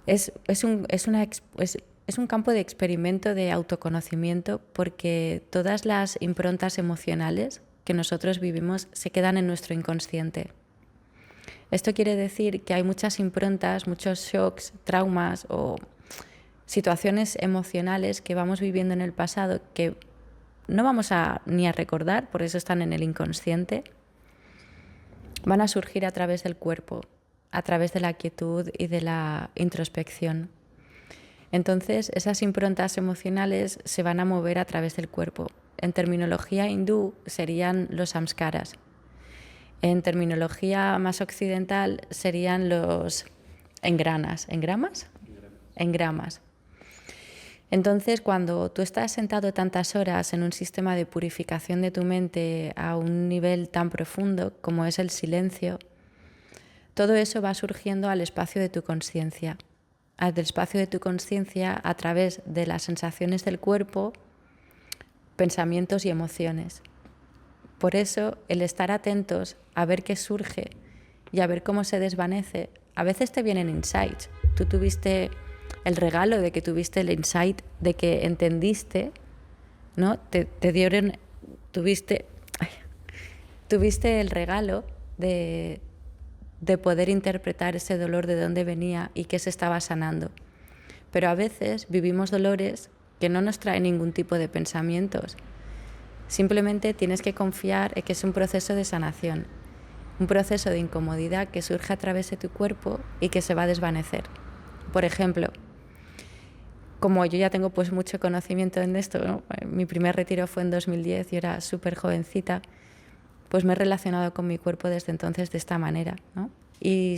es un campo de experimento de autoconocimiento, porque todas las improntas emocionales que nosotros vivimos se quedan en nuestro inconsciente. Esto quiere decir que hay muchas improntas, muchos shocks, traumas o situaciones emocionales que vamos viviendo en el pasado que no vamos ni a recordar, por eso están en el inconsciente. Van a surgir a través del cuerpo, a través de la quietud y de la introspección. Entonces, esas improntas emocionales se van a mover a través del cuerpo. En terminología hindú serían los samskaras. En terminología más occidental serían los engramas. Engramas. Entonces, cuando tú estás sentado tantas horas en un sistema de purificación de tu mente a un nivel tan profundo como es el silencio, todo eso va surgiendo al espacio de tu conciencia. Al espacio de tu conciencia a través de las sensaciones del cuerpo, pensamientos y emociones. Por eso, el estar atentos a ver qué surge y a ver cómo se desvanece, a veces te vienen insights. Tú tuviste el regalo de que tuviste el insight de que entendiste, ¿no? Tuviste el regalo de poder interpretar ese dolor, de dónde venía y qué se estaba sanando. Pero a veces vivimos dolores que no nos traen ningún tipo de pensamientos. Simplemente tienes que confiar en que es un proceso de sanación, un proceso de incomodidad que surge a través de tu cuerpo y que se va a desvanecer. Por ejemplo, como yo ya tengo pues mucho conocimiento en esto, ¿no? Mi primer retiro fue en 2010, yo era súper jovencita, pues me he relacionado con mi cuerpo desde entonces de esta manera, ¿no? Y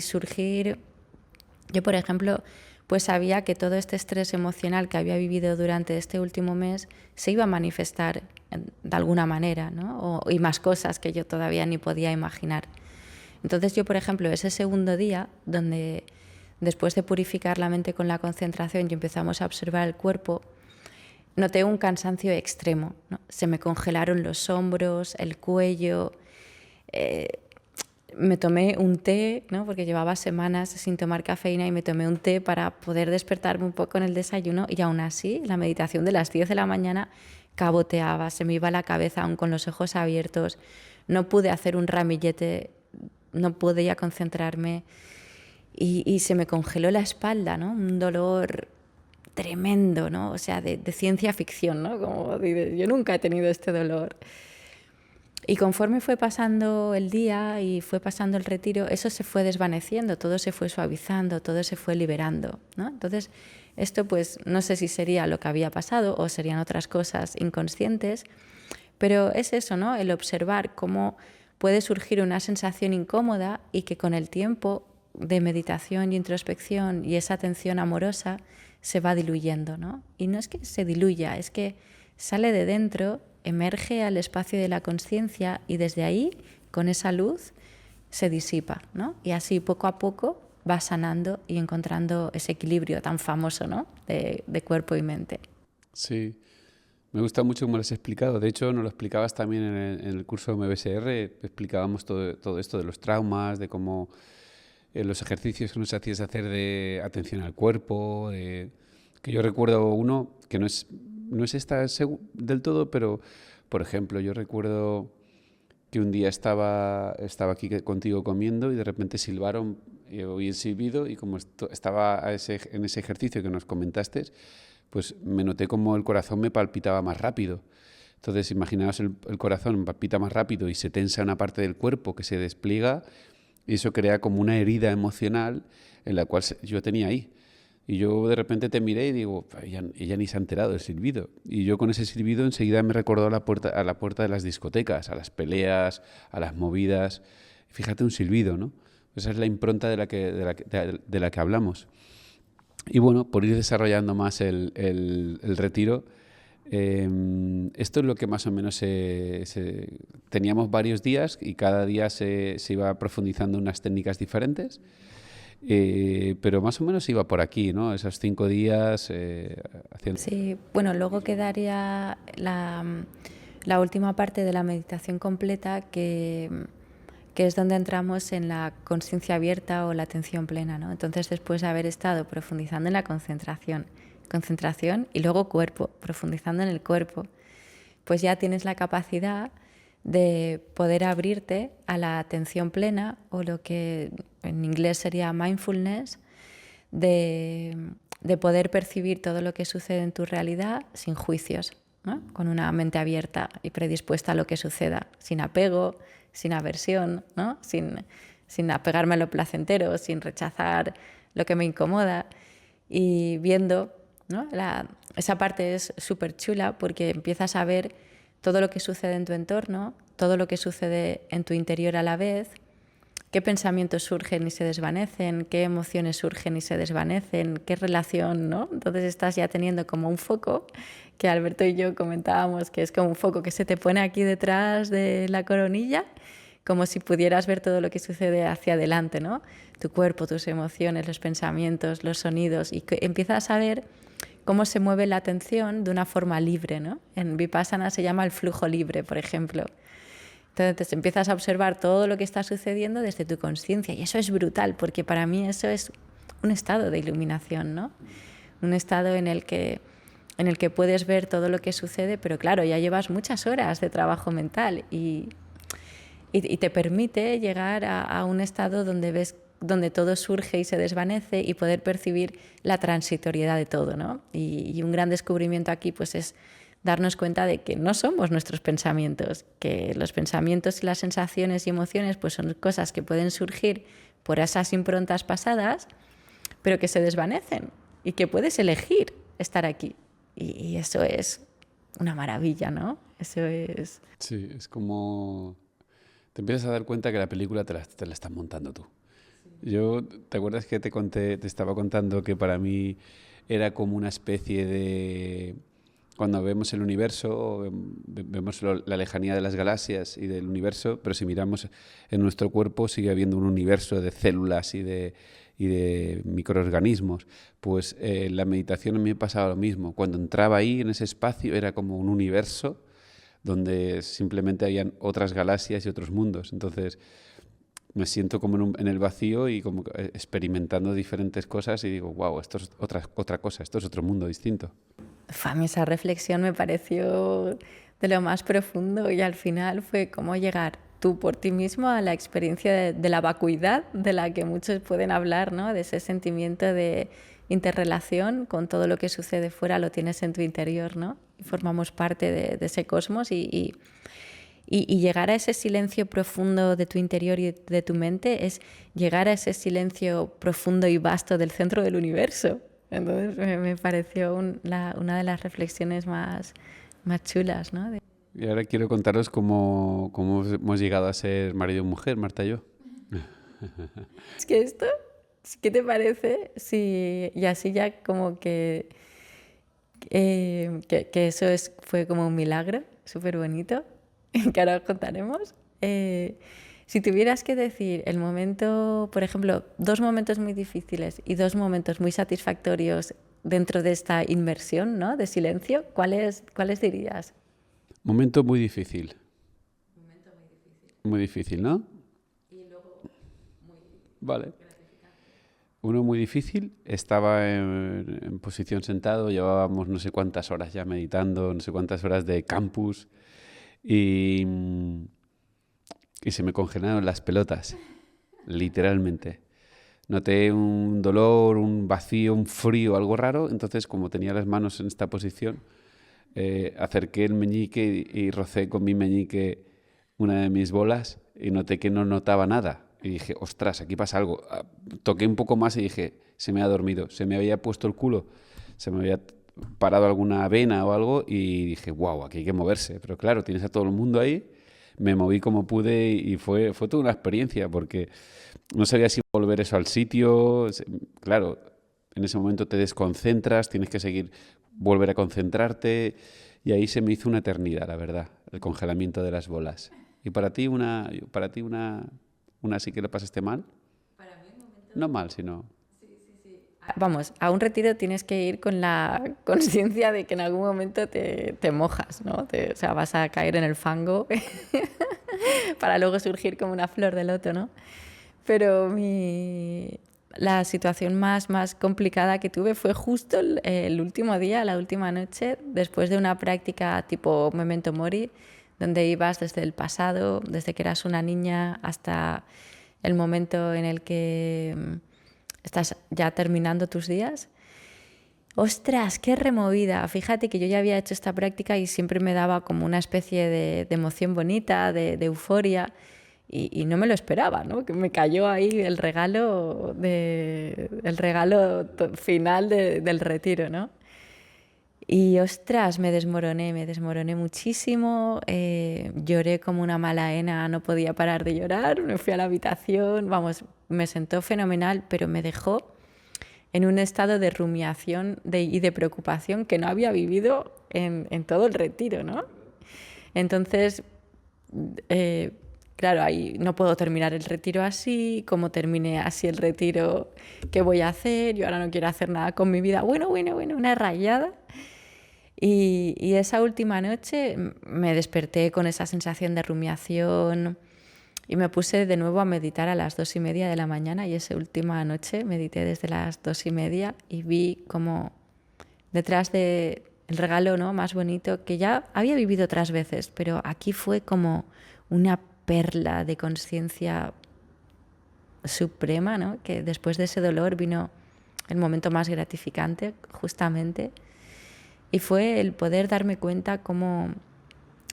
yo por ejemplo, pues sabía que todo este estrés emocional que había vivido durante este último mes se iba a manifestar de alguna manera, ¿no? Y más cosas que yo todavía ni podía imaginar. Entonces yo, por ejemplo, ese segundo día, donde después de purificar la mente con la concentración y empezamos a observar el cuerpo, noté un cansancio extremo, ¿no? Se me congelaron los hombros, el cuello. Me tomé un té, ¿no? Porque llevaba semanas sin tomar cafeína y me tomé un té para poder despertarme un poco en el desayuno y aún así la meditación de las 10 de la mañana caboteaba, se me iba la cabeza aún con los ojos abiertos, no pude hacer un ramillete, no podía concentrarme y se me congeló la espalda, ¿no? Un dolor tremendo, ¿no? O sea, de ciencia ficción, ¿no? Como yo nunca he tenido este dolor. Y conforme fue pasando el día y fue pasando el retiro, eso se fue desvaneciendo, todo se fue suavizando, todo se fue liberando, ¿no? Entonces, esto pues no sé si sería lo que había pasado o serían otras cosas inconscientes, pero es eso, ¿no? El observar cómo puede surgir una sensación incómoda y que con el tiempo de meditación y introspección y esa atención amorosa se va diluyendo, ¿no? Y no es que se diluya, es que sale de dentro, emerge al espacio de la conciencia y desde ahí, con esa luz, se disipa, ¿no? Y así poco a poco va sanando y encontrando ese equilibrio tan famoso, ¿no? de cuerpo y mente. Sí, me gusta mucho cómo lo has explicado. De hecho, nos lo explicabas también en el curso de MBSR. Explicábamos todo esto de los traumas, de cómo los ejercicios que nos hacías hacer de atención al cuerpo. Que yo recuerdo uno que no es esta del todo, pero, por ejemplo, yo recuerdo que un día estaba aquí contigo comiendo y de repente silbaron, oí el silbido y como estaba en ese ejercicio que nos comentaste, pues me noté como el corazón me palpitaba más rápido. Entonces, imaginaos el corazón palpita más rápido y se tensa una parte del cuerpo que se despliega y eso crea como una herida emocional en la cual yo tenía ahí. Y yo de repente te miré y digo, ella ni se ha enterado del silbido. Y yo con ese silbido enseguida me recordó a la puerta de las discotecas, a las peleas, a las movidas. Fíjate, un silbido, ¿no? Esa es la impronta de la que hablamos. Y bueno, por ir desarrollando más el retiro, esto es lo que más o menos teníamos varios días y cada día se iba profundizando en unas técnicas diferentes. Pero más o menos iba por aquí, ¿no? Esos 5 días haciendo... Sí, bueno, luego quedaría la última parte de la meditación completa que es donde entramos en la conciencia abierta o la atención plena, ¿no? Entonces, después de haber estado profundizando en la concentración y luego cuerpo, profundizando en el cuerpo, pues ya tienes la capacidad de poder abrirte a la atención plena o lo que en inglés sería mindfulness, de poder percibir todo lo que sucede en tu realidad sin juicios, ¿no? Con una mente abierta y predispuesta a lo que suceda, sin apego, sin aversión, ¿no? sin apegarme a lo placentero, sin rechazar lo que me incomoda y viendo, ¿no? Esa parte es súper chula porque empiezas a ver todo lo que sucede en tu entorno, todo lo que sucede en tu interior a la vez qué pensamientos surgen y se desvanecen, qué emociones surgen y se desvanecen, qué relación, ¿no? Entonces estás ya teniendo como un foco, que Alberto y yo comentábamos que es como un foco que se te pone aquí detrás de la coronilla, como si pudieras ver todo lo que sucede hacia adelante, ¿no? Tu cuerpo, tus emociones, los pensamientos, los sonidos, y que empiezas a ver cómo se mueve la atención de una forma libre, ¿no? En Vipassana se llama el flujo libre, por ejemplo. Entonces empiezas a observar todo lo que está sucediendo desde tu conciencia, y eso es brutal, porque para mí eso es un estado de iluminación, ¿no? Un estado en el que puedes ver todo lo que sucede, pero claro, ya llevas muchas horas de trabajo mental y te permite llegar a un estado donde todo surge y se desvanece y poder percibir la transitoriedad de todo, ¿no? Y un gran descubrimiento aquí pues es darnos cuenta de que no somos nuestros pensamientos, que los pensamientos y las sensaciones y emociones pues son cosas que pueden surgir por esas improntas pasadas, pero que se desvanecen y que puedes elegir estar aquí. Y eso es una maravilla, ¿no? Eso es... Sí, es como... Te empiezas a dar cuenta que la película te la estás montando tú. Yo, ¿te acuerdas que te estaba contando que para mí era como una especie de... Cuando vemos el universo, vemos la lejanía de las galaxias y del universo, pero si miramos en nuestro cuerpo sigue habiendo un universo de células y de microorganismos. Pues la meditación a mí me pasaba lo mismo. Cuando entraba ahí, en ese espacio, era como un universo donde simplemente habían otras galaxias y otros mundos. Entonces me siento como en el vacío y como experimentando diferentes cosas y digo, wow, esto es otra cosa, esto es otro mundo distinto. A mí esa reflexión me pareció de lo más profundo y al final fue cómo llegar tú por ti mismo a la experiencia de la vacuidad de la que muchos pueden hablar, ¿no? De ese sentimiento de interrelación con todo lo que sucede fuera, lo tienes en tu interior, ¿no? Y formamos parte de ese cosmos y llegar a ese silencio profundo de tu interior y de tu mente es llegar a ese silencio profundo y vasto del centro del universo. Entonces me pareció una de las reflexiones más chulas, ¿no? Y ahora quiero contaros cómo hemos llegado a ser marido y mujer, Marta y yo. Es que esto, ¿qué te parece? Sí, y así ya como que eso fue como un milagro, súper bonito, que ahora os contaremos. Si tuvieras que decir el momento, por ejemplo, 2 momentos muy difíciles y 2 momentos muy satisfactorios dentro de esta inmersión, ¿no? De silencio, ¿cuáles dirías? Momento muy difícil. Muy difícil, ¿no? Y luego muy Vale. Uno muy difícil, estaba en posición sentado, llevábamos no sé cuántas horas ya meditando, no sé cuántas horas de campus y se me congelaron las pelotas, literalmente. Noté un dolor, un vacío, un frío, algo raro, entonces como tenía las manos en esta posición, acerqué el meñique y rocé con mi meñique una de mis bolas y noté que no notaba nada. Y dije, ostras, aquí pasa algo. Toqué un poco más y dije, se me ha dormido, se me había puesto el culo, se me había parado alguna vena o algo y dije, wow, aquí hay que moverse. Pero claro, tienes a todo el mundo ahí, me moví como pude y fue toda una experiencia porque no sabía si volver eso al sitio. Claro, en ese momento te desconcentras, tienes que volver a concentrarte y ahí se me hizo una eternidad, la verdad, el congelamiento de las bolas. ¿Y para ti una sí que lo pasaste mal? Para mí un momento... No mal, sino... Vamos, a un retiro tienes que ir con la conciencia de que en algún momento te mojas, ¿no? O sea, vas a caer en el fango para luego surgir como una flor de loto, ¿no? Pero la situación más complicada que tuve fue justo el último día, la última noche, después de una práctica tipo Memento Mori, donde ibas desde el pasado, desde que eras una niña hasta el momento en el que estás ya terminando tus días. ¡Ostras, qué removida! Fíjate que yo ya había hecho esta práctica y siempre me daba como una especie de emoción bonita, de euforia, y no me lo esperaba, ¿no? Que me cayó ahí el regalo final del retiro, ¿no? Y ostras, me desmoroné muchísimo, lloré como una malaena, no podía parar de llorar, me fui a la habitación, vamos, me sentó fenomenal, pero me dejó en un estado de rumiación y de preocupación que no había vivido en todo el retiro, ¿no? Entonces, claro, ahí no puedo terminar el retiro así, como terminé así el retiro, ¿qué voy a hacer? Yo ahora no quiero hacer nada con mi vida. Bueno, una rayada. Y esa última noche me desperté con esa sensación de rumiación y me puse de nuevo a meditar a las 2:30 de la mañana, y esa última noche medité desde las 2:30 y vi como detrás del regalo, ¿no?, más bonito, que ya había vivido otras veces, pero aquí fue como una perla de conciencia suprema, ¿no?, que después de ese dolor vino el momento más gratificante, justamente. Y fue el poder darme cuenta cómo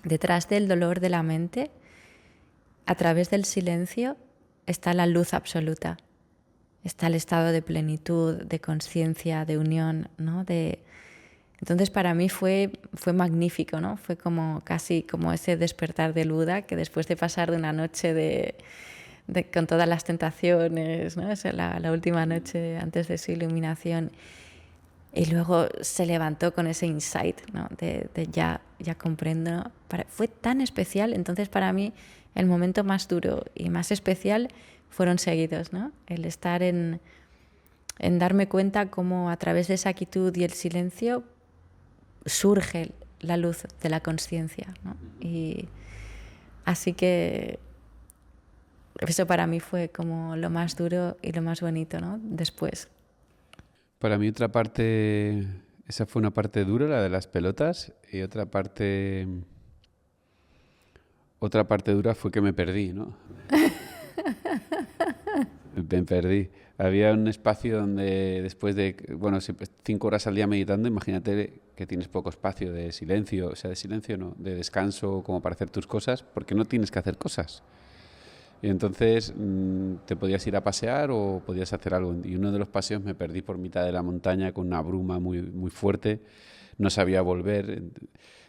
detrás del dolor de la mente, a través del silencio, está la luz absoluta. Está el estado de plenitud, de conciencia, de unión, ¿no? Entonces para mí fue magnífico, ¿no? Fue como casi como ese despertar del Buda, que después de pasar de una noche con todas las tentaciones, ¿no? Es la última noche antes de su iluminación. Y luego se levantó con ese insight, ¿no?, de ya comprendo, ¿no? Fue tan especial. Entonces para mí el momento más duro y más especial fueron seguidos, ¿no? El estar en darme cuenta cómo a través de esa quietud y el silencio surge la luz de la conciencia, ¿no? Y así que eso para mí fue como lo más duro y lo más bonito, ¿no?, después. Para mí otra parte, esa fue una parte dura, la de las pelotas, y otra parte dura fue que me perdí, ¿no? Me perdí. Había un espacio donde después de, 5 horas al día meditando, imagínate que tienes poco espacio de silencio, o sea, de silencio no, de descanso, como para hacer tus cosas, porque no tienes que hacer cosas. Y entonces te podías ir a pasear o podías hacer algo. Y uno de los paseos me perdí por mitad de la montaña con una bruma muy, muy fuerte. No sabía volver.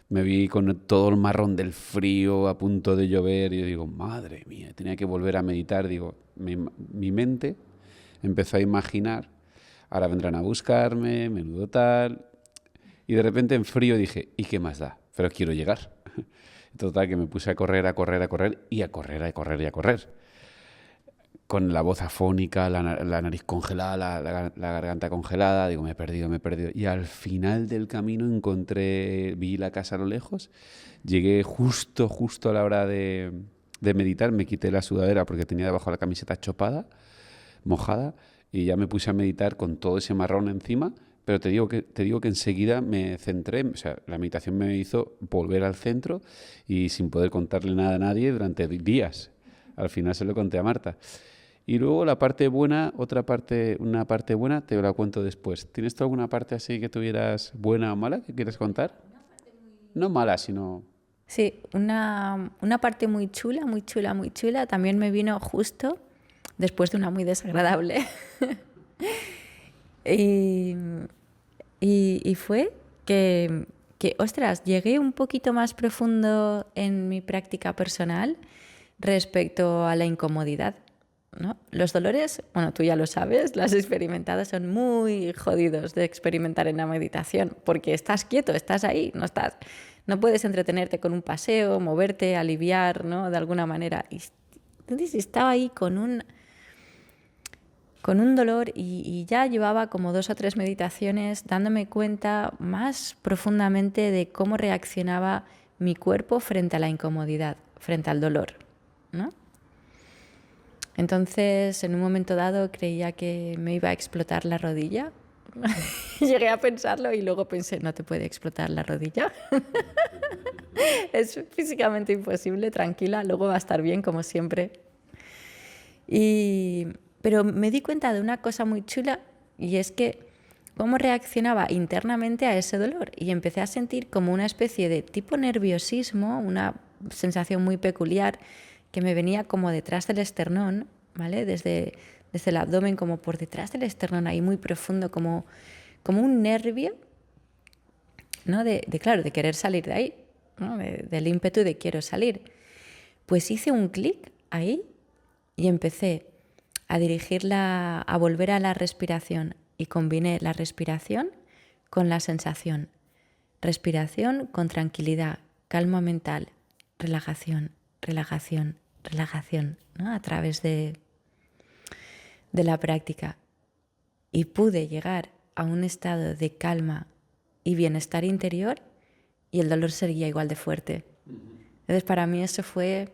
Me vi con todo el marrón del frío, a punto de llover. Y yo digo, madre mía, tenía que volver a meditar. Digo, mi mente empezó a imaginar, ahora vendrán a buscarme, menudo tal. Y de repente en frío dije, ¿y qué más da? Pero quiero llegar. Total, que me puse a correr y a correr. Con la voz afónica, la nariz congelada, la garganta congelada. Digo, me he perdido. Y al final del camino vi la casa a lo lejos. Llegué justo a la hora de meditar. Me quité la sudadera porque tenía debajo la camiseta chopada, mojada. Y ya me puse a meditar con todo ese marrón encima. Pero te digo que enseguida me centré, o sea, la meditación me hizo volver al centro y sin poder contarle nada a nadie durante días. Al final se lo conté a Marta. Y luego una parte buena te la cuento después. ¿Tienes tú alguna parte así que tuvieras buena o mala que quieres contar? No mala, sino... Sí, una parte muy chula, también me vino justo después de una muy desagradable. Y fue que, ostras, llegué un poquito más profundo en mi práctica personal respecto a la incomodidad, ¿no? Los dolores, bueno, tú ya lo sabes, las experimentadas son muy jodidos de experimentar en la meditación, porque estás quieto, estás ahí, no puedes entretenerte con un paseo, moverte, aliviar, ¿no?, de alguna manera. Y entonces estaba ahí con un dolor y ya llevaba como 2 o 3 meditaciones dándome cuenta más profundamente de cómo reaccionaba mi cuerpo frente a la incomodidad, frente al dolor, ¿no? Entonces, en un momento dado creía que me iba a explotar la rodilla. Llegué a pensarlo y luego pensé, no te puede explotar la rodilla. Es físicamente imposible, tranquila, luego va a estar bien como siempre. Pero me di cuenta de una cosa muy chula, y es que cómo reaccionaba internamente a ese dolor. Y empecé a sentir como una especie de tipo nerviosismo, una sensación muy peculiar que me venía como detrás del esternón, ¿vale? Desde el abdomen, como por detrás del esternón, ahí muy profundo, como un nervio ¿no? Claro, de querer salir de ahí, ¿no? Del ímpetu de quiero salir. Pues hice un clic ahí y empecé a dirigirla, a volver a la respiración y combiné la respiración con la sensación. Respiración con tranquilidad, calma mental, relajación, relajación, relajación, ¿no? A través de la práctica. Y pude llegar a un estado de calma y bienestar interior y el dolor seguía igual de fuerte. Entonces para mí eso fue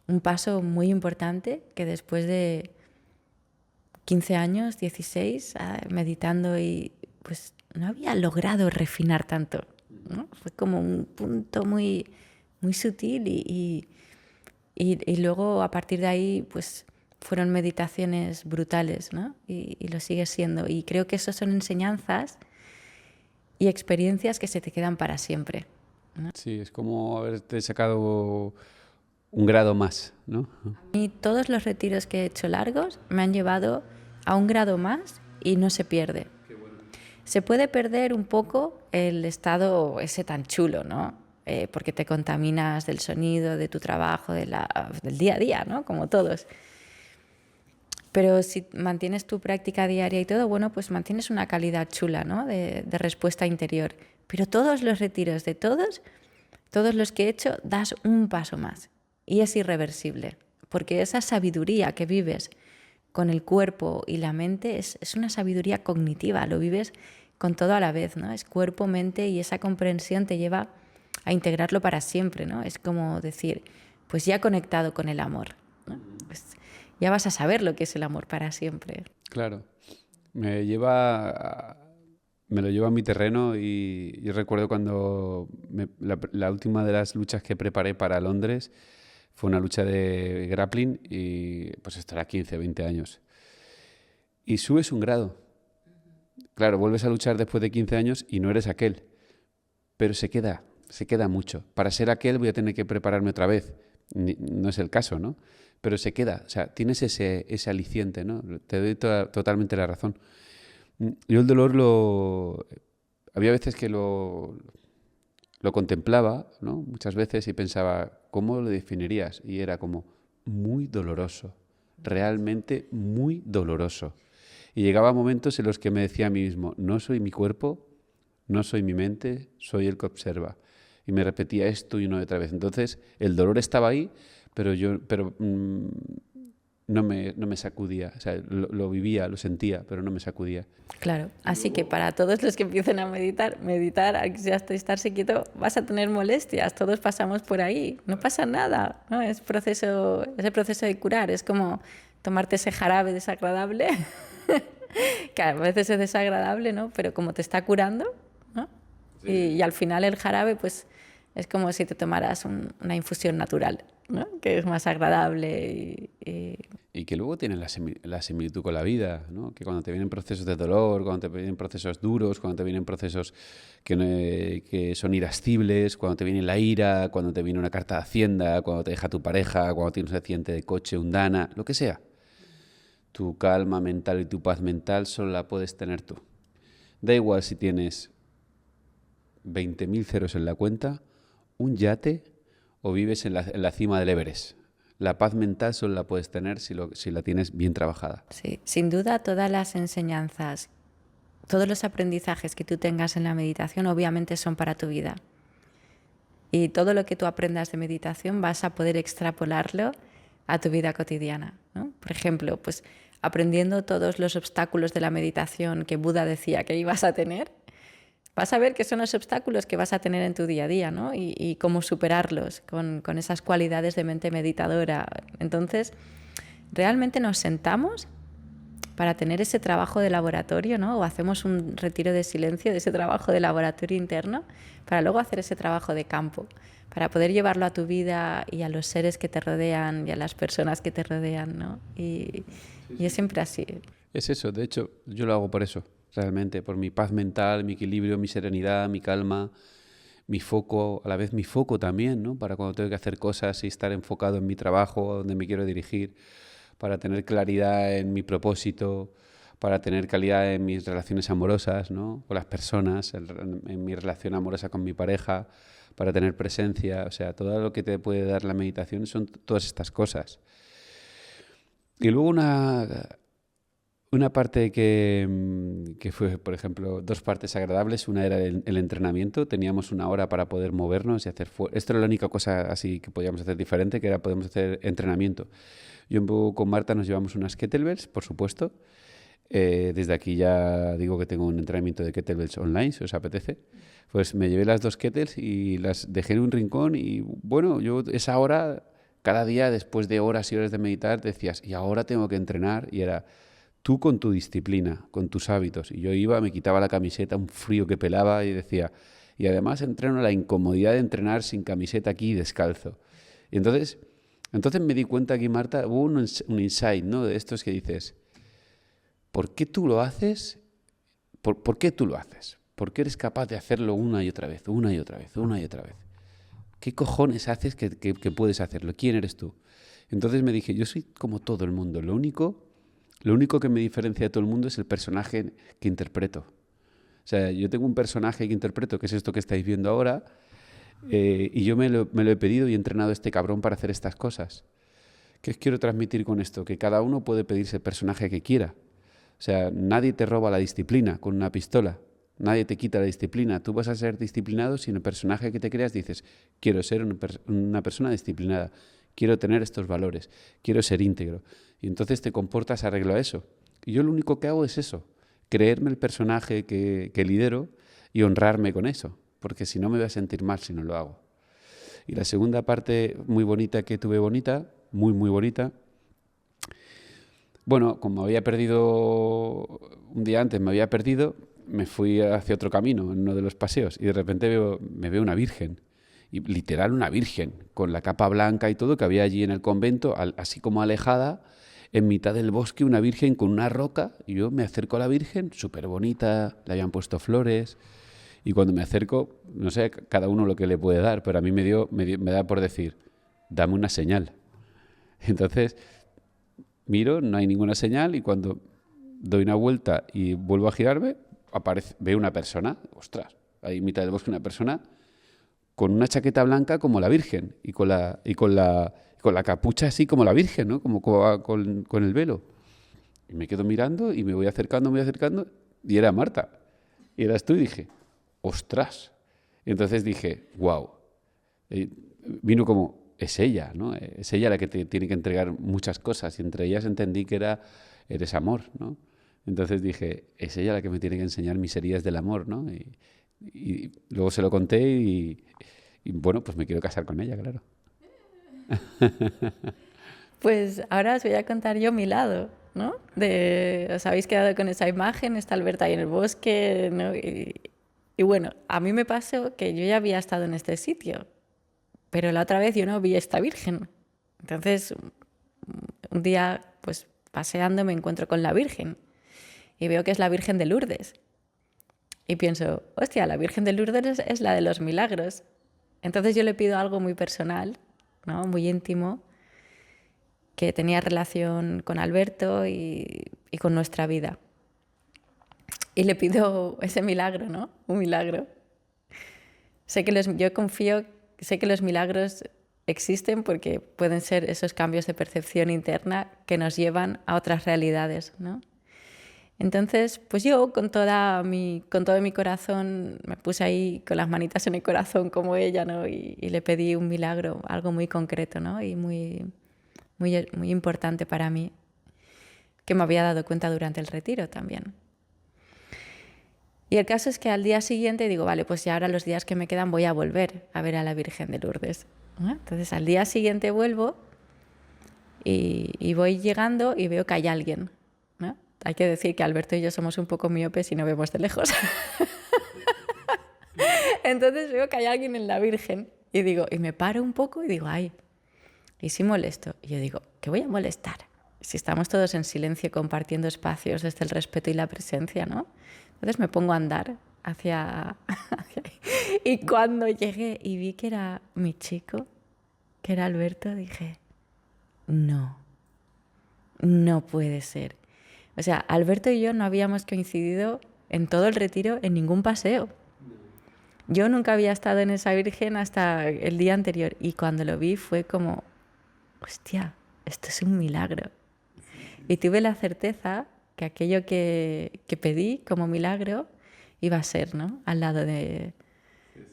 un paso muy importante que después de 15 años, 16, meditando y pues no había logrado refinar tanto, ¿no? Fue como un punto muy, muy sutil y luego a partir de ahí pues fueron meditaciones brutales, ¿no? Y lo sigue siendo. Y creo que eso son enseñanzas y experiencias que se te quedan para siempre, ¿no? Sí, es como haberte sacado un grado más, ¿no? Y todos los retiros que he hecho largos me han llevado a un grado más y no se pierde. Qué bueno. Se puede perder un poco el estado ese tan chulo, ¿no? Porque te contaminas del sonido, de tu trabajo, del día a día, ¿no? Como todos. Pero si mantienes tu práctica diaria y todo, bueno, pues mantienes una calidad chula, ¿no? De respuesta interior. Pero todos los retiros de todos los que he hecho, das un paso más. Y es irreversible. Porque esa sabiduría que vives con el cuerpo y la mente es una sabiduría cognitiva. Lo vives con todo a la vez, ¿no? Es cuerpo, mente y esa comprensión te lleva a integrarlo para siempre, ¿no? Es como decir, pues ya he conectado con el amor, ¿no? Pues ya vas a saber lo que es el amor para siempre. Claro. Me lo lleva a mi terreno y yo recuerdo cuando la última de las luchas que preparé para Londres fue una lucha de grappling y pues estará 15, 20 años. Y subes un grado. Claro, vuelves a luchar después de 15 años y no eres aquel. Pero se queda mucho. Para ser aquel voy a tener que prepararme otra vez. No es el caso, ¿no? Pero se queda. O sea, tienes ese aliciente, ¿no? Te doy totalmente la razón. Yo el dolor había veces que lo contemplaba, ¿no? Muchas veces y pensaba, ¿cómo lo definirías? Y era como muy doloroso, realmente muy doloroso. Y llegaba momentos en los que me decía a mí mismo, no soy mi cuerpo, no soy mi mente, soy el que observa. Y me repetía esto y una y otra vez. Entonces, el dolor estaba ahí, pero no me sacudía. O sea, lo vivía, lo sentía, pero no me sacudía. Claro, así que para todos los que empiecen a meditar, estarse quieto, vas a tener molestias, todos pasamos por ahí, no pasa nada, ¿no? Es el proceso de curar, es como tomarte ese jarabe desagradable, que a veces es desagradable, ¿no? Pero como te está curando, ¿no? Sí. Y al final el jarabe, pues, es como si te tomaras una infusión natural, ¿no? Que es más agradable y que luego tiene la similitud con la vida, ¿no? Que cuando te vienen procesos de dolor, cuando te vienen procesos duros, cuando te vienen procesos que son irascibles, cuando te viene la ira, cuando te viene una carta de Hacienda, cuando te deja tu pareja, cuando tienes un accidente de coche, un dana, lo que sea. Tu calma mental y tu paz mental solo la puedes tener tú. Da igual si tienes 20.000 ceros en la cuenta, un yate o vives en la cima del Everest. La paz mental solo la puedes tener si la tienes bien trabajada. Sí, sin duda todas las enseñanzas, todos los aprendizajes que tú tengas en la meditación obviamente son para tu vida. Y todo lo que tú aprendas de meditación vas a poder extrapolarlo a tu vida cotidiana, ¿no? Por ejemplo, pues aprendiendo todos los obstáculos de la meditación que Buda decía que ibas a tener, vas a ver que son los obstáculos que vas a tener en tu día a día, ¿no? Y cómo superarlos con esas cualidades de mente meditadora. Entonces, realmente nos sentamos para tener ese trabajo de laboratorio, ¿no? O hacemos un retiro de silencio de ese trabajo de laboratorio interno para luego hacer ese trabajo de campo, para poder llevarlo a tu vida y a los seres que te rodean y a las personas que te rodean, ¿no? Y es siempre así. Es eso, de hecho, yo lo hago por eso. Realmente, por mi paz mental, mi equilibrio, mi serenidad, mi calma, mi foco, a la vez mi foco también, ¿no? Para cuando tengo que hacer cosas y estar enfocado en mi trabajo, donde me quiero dirigir, para tener claridad en mi propósito, para tener calidad en mis relaciones amorosas, ¿no? Con las personas, en mi relación amorosa con mi pareja, para tener presencia. O sea, todo lo que te puede dar la meditación son todas estas cosas. Y luego una parte que fue, por ejemplo, dos partes agradables. Una era el entrenamiento. Teníamos una hora para poder movernos y hacer fuerza. Esto era la única cosa así que podíamos hacer diferente, que era podemos hacer entrenamiento. Yo con Marta nos llevamos unas kettlebells, por supuesto. Desde aquí ya digo que tengo un entrenamiento de kettlebells online, si os apetece. Pues me llevé las dos kettles y las dejé en un rincón y bueno, yo esa hora, cada día después de horas y horas de meditar, decías, y ahora tengo que entrenar, y era tú con tu disciplina, con tus hábitos. Y yo iba, me quitaba la camiseta, un frío que pelaba y decía, y además entreno la incomodidad de entrenar sin camiseta aquí descalzo. Y entonces me di cuenta aquí, Marta, hubo un insight, ¿no? De estos que dices, ¿por qué tú lo haces? ¿Por qué tú lo haces? ¿Por qué eres capaz de hacerlo una y otra vez, una y otra vez, una y otra vez? ¿Qué cojones haces que puedes hacerlo? ¿Quién eres tú? Entonces me dije, yo soy como todo el mundo. Lo único que me diferencia de todo el mundo es el personaje que interpreto. O sea, yo tengo un personaje que interpreto, que es esto que estáis viendo ahora, y yo me lo he pedido y he entrenado a este cabrón para hacer estas cosas. ¿Qué os quiero transmitir con esto? Que cada uno puede pedirse el personaje que quiera. O sea, nadie te roba la disciplina con una pistola. Nadie te quita la disciplina. Tú vas a ser disciplinado si en el personaje que te creas dices, quiero ser una persona disciplinada, quiero tener estos valores, quiero ser íntegro. Y entonces te comportas arreglo a eso. Y yo lo único que hago es eso, creerme el personaje que lidero y honrarme con eso, porque si no me voy a sentir mal si no lo hago. Y la segunda parte muy bonita que tuve muy, muy bonita. Bueno, como había perdido un día antes, me fui hacia otro camino en uno de los paseos y de repente me veo una virgen, y literal una virgen, con la capa blanca y todo que había allí en el convento, así como alejada, en mitad del bosque, una virgen con una roca, y yo me acerco a la virgen, súper bonita, le habían puesto flores, y cuando me acerco, no sé, cada uno lo que le puede dar, pero a mí me da por decir, dame una señal. Entonces miro, no hay ninguna señal, y cuando doy una vuelta y vuelvo a girarme, veo una persona, ostras, ahí en mitad del bosque una persona con una chaqueta blanca como la Virgen y con la capucha así como la Virgen, ¿no? Como con el velo. Y me quedo mirando y me voy acercando y era Marta. Y eras tú y dije, ostras. Y entonces dije, wow. Vino como, es ella, ¿no? Es ella la que te tiene que entregar muchas cosas, y entre ellas entendí que eres amor, ¿no? Entonces dije, es ella la que me tiene que enseñar mis heridas del amor, ¿no? Y luego se lo conté y bueno, pues me quiero casar con ella, claro. Pues ahora os voy a contar yo mi lado, ¿no? Os habéis quedado con esa imagen, está Alberta ahí en el bosque, ¿no? Y bueno, a mí me pasó que yo ya había estado en este sitio, pero la otra vez yo no vi a esta Virgen. Entonces, un día, pues paseando, me encuentro con la Virgen y veo que es la Virgen de Lourdes. Y pienso, hostia, la Virgen de Lourdes es la de los milagros. Entonces yo le pido algo muy personal, ¿no? Muy íntimo, que tenía relación con Alberto y con nuestra vida. Y le pido ese milagro, ¿no? Un milagro. Yo confío, sé que los milagros existen porque pueden ser esos cambios de percepción interna que nos llevan a otras realidades, ¿no? Entonces, pues yo con todo mi corazón me puse ahí con las manitas en el corazón como ella, ¿no? Y le pedí un milagro, algo muy concreto, ¿no? Y muy, muy, muy importante para mí, que me había dado cuenta durante el retiro también. Y el caso es que al día siguiente digo, vale, pues ya ahora los días que me quedan voy a volver a ver a la Virgen de Lourdes, ¿no? Entonces al día siguiente vuelvo y voy llegando y veo que hay alguien, ¿no? Hay que decir que Alberto y yo somos un poco miopes y no vemos de lejos. Entonces veo que hay alguien en la Virgen y me paro un poco y digo, ay, ¿y si molesto? Y yo digo, ¿qué voy a molestar? Si estamos todos en silencio compartiendo espacios desde el respeto y la presencia, ¿no? Entonces me pongo a andar hacia ahí. Y cuando llegué y vi que era mi chico, que era Alberto, dije, no puede ser. O sea, Alberto y yo no habíamos coincidido en todo el retiro en ningún paseo. Yo nunca había estado en esa Virgen hasta el día anterior y cuando lo vi fue como, hostia, esto es un milagro. Y tuve la certeza que aquello que pedí como milagro iba a ser, ¿no? Al lado de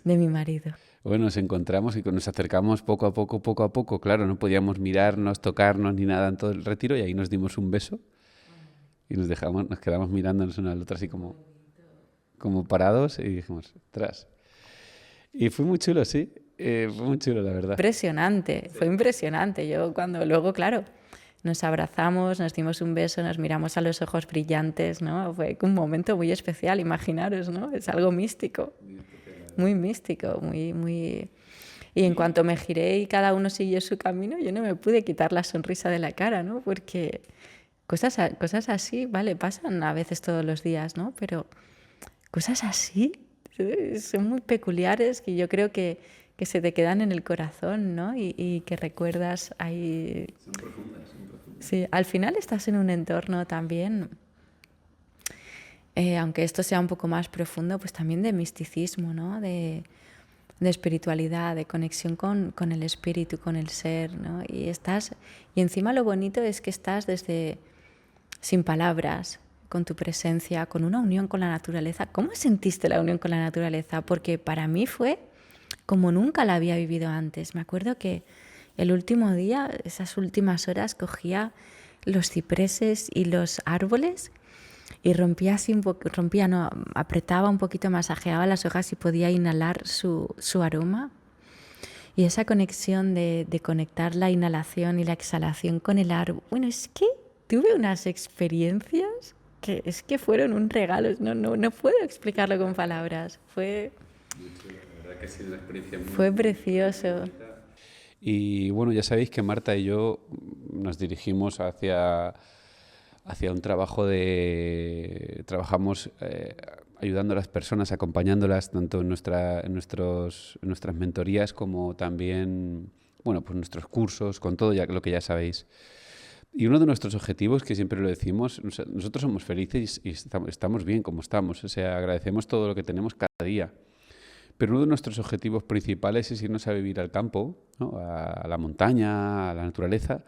mi marido. Bueno, nos encontramos y nos acercamos poco a poco, poco a poco. Claro, no podíamos mirarnos, tocarnos ni nada en todo el retiro y ahí nos dimos un beso y nos quedamos mirándonos una al otra así como parados y dijimos, tras. Y fue muy chulo, sí. Fue muy chulo, la verdad. Impresionante, fue impresionante. Yo cuando luego, claro, nos abrazamos, nos dimos un beso, nos miramos a los ojos brillantes, ¿no? Fue un momento muy especial, imaginaros, ¿no? Es algo místico, muy místico, muy, muy... Y en cuanto me giré y cada uno siguió su camino, yo no me pude quitar la sonrisa de la cara, ¿no? Porque cosas así, vale, pasan a veces todos los días, ¿no? Pero cosas así son muy peculiares que yo creo que se te quedan en el corazón, ¿no? Y que recuerdas ahí. Son profundas, son profundas. Sí, al final estás en un entorno también, aunque esto sea un poco más profundo, pues también de misticismo, ¿no? De espiritualidad, de conexión con el espíritu, con el ser, ¿no? Y encima lo bonito es que estás desde sin palabras, con tu presencia, con una unión con la naturaleza. ¿Cómo sentiste la unión con la naturaleza? Porque para mí fue como nunca la había vivido antes. Me acuerdo que el último día, esas últimas horas, cogía los cipreses y los árboles y rompía así un poco, no, apretaba un poquito, masajeaba las hojas y podía inhalar su aroma. Y esa conexión de conectar la inhalación y la exhalación con el árbol. Bueno, es que tuve unas experiencias que es que fueron un regalo. No puedo explicarlo con palabras. Fue Que ha sido una experiencia Fue precioso. Y bueno, ya sabéis que Marta y yo nos dirigimos hacia un trabajo trabajamos ayudando a las personas, acompañándolas tanto en nuestras mentorías como también, bueno, pues nuestros cursos, con todo lo que ya sabéis. Y uno de nuestros objetivos, que siempre lo decimos, nosotros somos felices y estamos bien como estamos, o sea, agradecemos todo lo que tenemos cada día. Pero uno de nuestros objetivos principales es irnos a vivir al campo, ¿no? A la montaña, a la naturaleza.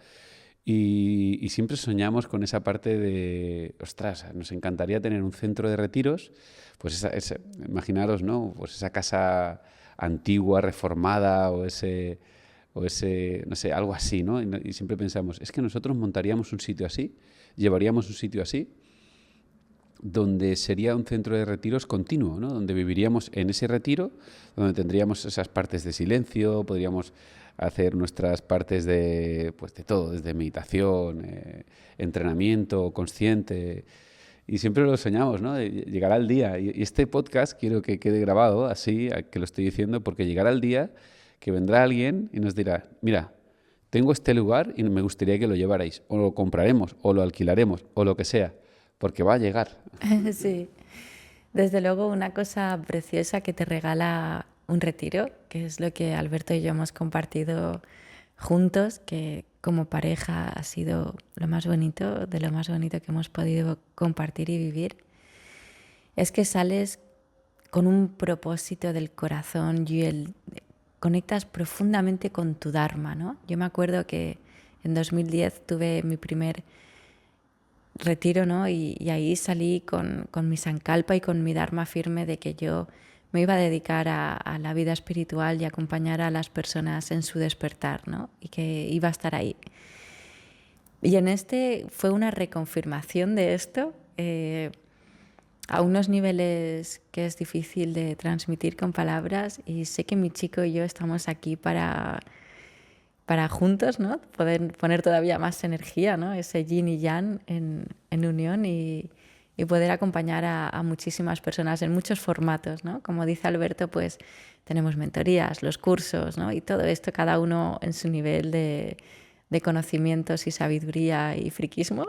Y siempre soñamos con esa parte de, ostras, nos encantaría tener un centro de retiros, pues imaginaros, ¿no? Pues esa casa antigua, reformada o ese, no sé, algo así, ¿no? Y siempre pensamos, es que nosotros montaríamos un sitio así, llevaríamos un sitio así, donde sería un centro de retiros continuo, ¿no? Donde viviríamos en ese retiro, donde tendríamos esas partes de silencio, podríamos hacer nuestras partes de, pues de todo, desde meditación, entrenamiento consciente, y siempre lo soñamos, ¿no? Llegará el día, y este podcast quiero que quede grabado así, que lo estoy diciendo, porque llegará el día que vendrá alguien y nos dirá, mira, tengo este lugar y me gustaría que lo llevarais, o lo compraremos, o lo alquilaremos, o lo que sea, porque va a llegar. Sí, desde luego una cosa preciosa que te regala un retiro, que es lo que Alberto y yo hemos compartido juntos, que como pareja ha sido lo más bonito, de lo más bonito que hemos podido compartir y vivir, es que sales con un propósito del corazón y conectas profundamente con tu Dharma, ¿no? Yo me acuerdo que en 2010 tuve mi primer retiro, ¿no? Y ahí salí con mi sankalpa y con mi dharma firme de que yo me iba a dedicar a la vida espiritual y acompañar a las personas en su despertar, ¿no? Y que iba a estar ahí. Y fue una reconfirmación de esto a unos niveles que es difícil de transmitir con palabras, y sé que mi chico y yo estamos aquí para juntos, ¿no? Poder poner todavía más energía, ¿no? Ese yin y yang en unión y poder acompañar a muchísimas personas en muchos formatos, ¿no? Como dice Alberto, pues tenemos mentorías, los cursos, ¿no? Y todo esto, cada uno en su nivel de conocimientos y sabiduría y friquismo.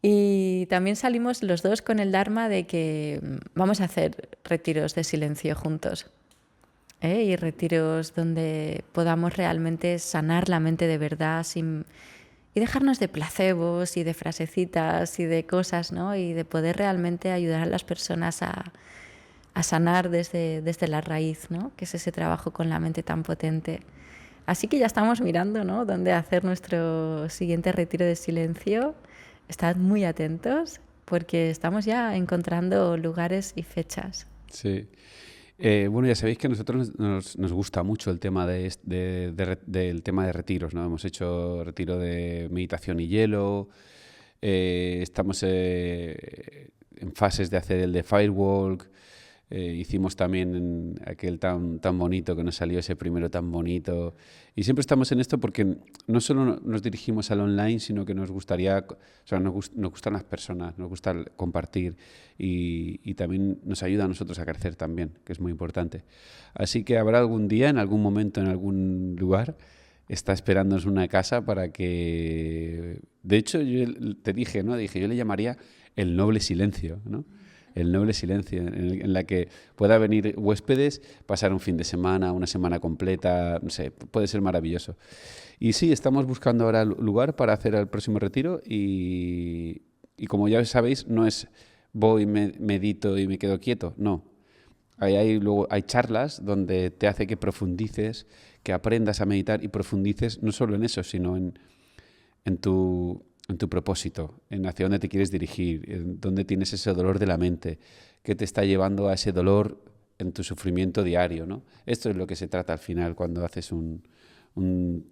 Y también salimos los dos con el Dharma de que vamos a hacer retiros de silencio juntos. Y retiros donde podamos realmente sanar la mente de verdad y dejarnos de placebos y de frasecitas y de cosas, ¿no? Y de poder realmente ayudar a las personas a sanar desde la raíz, ¿no? Que es ese trabajo con la mente tan potente. Así que ya estamos mirando, ¿no?, dónde hacer nuestro siguiente retiro de silencio. Estad muy atentos porque estamos ya encontrando lugares y fechas. Sí. Bueno, ya sabéis que a nosotros nos gusta mucho el tema del tema de retiros, ¿no? Hemos hecho retiro de meditación y hielo, estamos en fases de hacer el de Firewalk, hicimos también aquel tan bonito que nos salió, ese primero tan bonito. Y siempre estamos en esto porque no solo nos dirigimos al online, sino que nos gustaría, o sea, nos gustan las personas, nos gusta compartir y también nos ayuda a nosotros a crecer también, que es muy importante. Así que habrá algún día, en algún momento, en algún lugar, está esperándonos una casa para que... De hecho, yo te dije, ¿no? Dije, yo le llamaría el noble silencio, ¿no? El noble silencio, en la que pueda venir huéspedes, pasar un fin de semana, una semana completa, no sé, puede ser maravilloso. Y sí, estamos buscando ahora lugar para hacer el próximo retiro y como ya sabéis, no es voy, medito y me quedo quieto, no. Luego hay charlas donde te hace que profundices, que aprendas a meditar y profundices no solo en eso, sino en tu propósito, en hacia dónde te quieres dirigir, en dónde tienes ese dolor de la mente, qué te está llevando a ese dolor en tu sufrimiento diario, ¿no? Esto es lo que se trata al final cuando haces un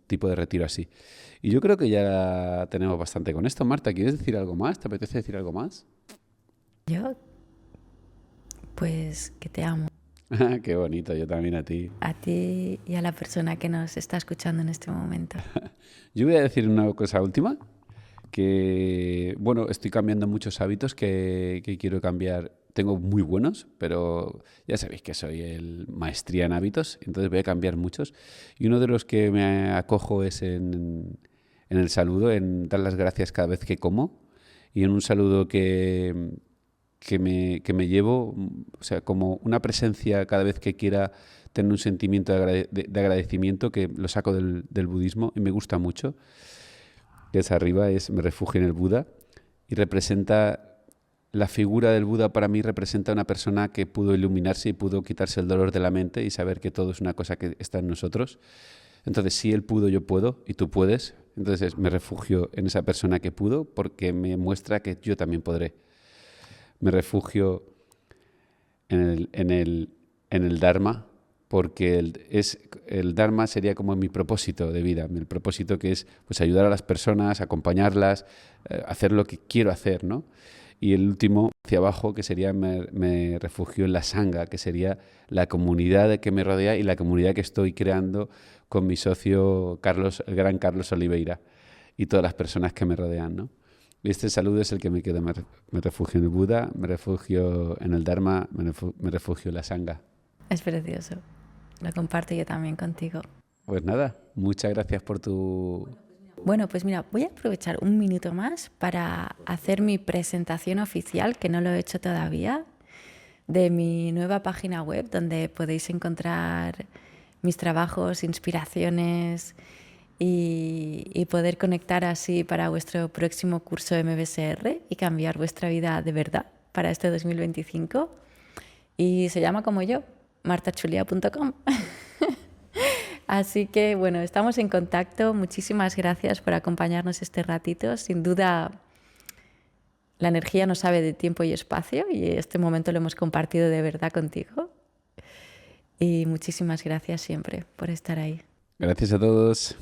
tipo de retiro así. Y yo creo que ya tenemos bastante con esto. Marta, ¿quieres decir algo más? ¿Te apetece decir algo más? Yo, pues que te amo. Qué bonito, yo también a ti. A ti y a la persona que nos está escuchando en este momento. Yo voy a decir una cosa última, que, bueno, estoy cambiando muchos hábitos que quiero cambiar. Tengo muy buenos, pero ya sabéis que soy el maestría en hábitos, entonces voy a cambiar muchos. Y uno de los que me acojo es en el saludo, en dar las gracias cada vez que como y en un saludo que me llevo, o sea, como una presencia cada vez que quiera tener un sentimiento de agradecimiento, que lo saco del budismo y me gusta mucho, que es arriba, me refugio en el Buda y representa, la figura del Buda para mí representa una persona que pudo iluminarse y pudo quitarse el dolor de la mente y saber que todo es una cosa que está en nosotros. Entonces, si él pudo, yo puedo y tú puedes. Entonces me refugio en esa persona que pudo porque me muestra que yo también podré. Me refugio en el Dharma, porque el Dharma sería como mi propósito de vida, mi propósito, que es pues ayudar a las personas, acompañarlas, hacer lo que quiero hacer, ¿no? Y el último, hacia abajo, que sería me refugio en la Sangha, que sería la comunidad que me rodea y la comunidad que estoy creando con mi socio el gran Carlos Oliveira y todas las personas que me rodean, ¿no? Y este saludo es el que me queda. Me refugio en el Buda, me refugio en el Dharma, me refugio en la Sangha. Es precioso. Lo comparto yo también contigo. Pues nada, muchas gracias por tu... Bueno, pues mira, voy a aprovechar un minuto más para hacer mi presentación oficial, que no lo he hecho todavía, de mi nueva página web, donde podéis encontrar mis trabajos, inspiraciones y poder conectar así para vuestro próximo curso MBSR y cambiar vuestra vida de verdad para este 2025. Y se llama como yo, martachulia.com. Así que, bueno, estamos en contacto. Muchísimas gracias por acompañarnos este ratito. Sin duda, la energía no sabe de tiempo y espacio y este momento lo hemos compartido de verdad contigo. Y muchísimas gracias siempre por estar ahí. Gracias a todos.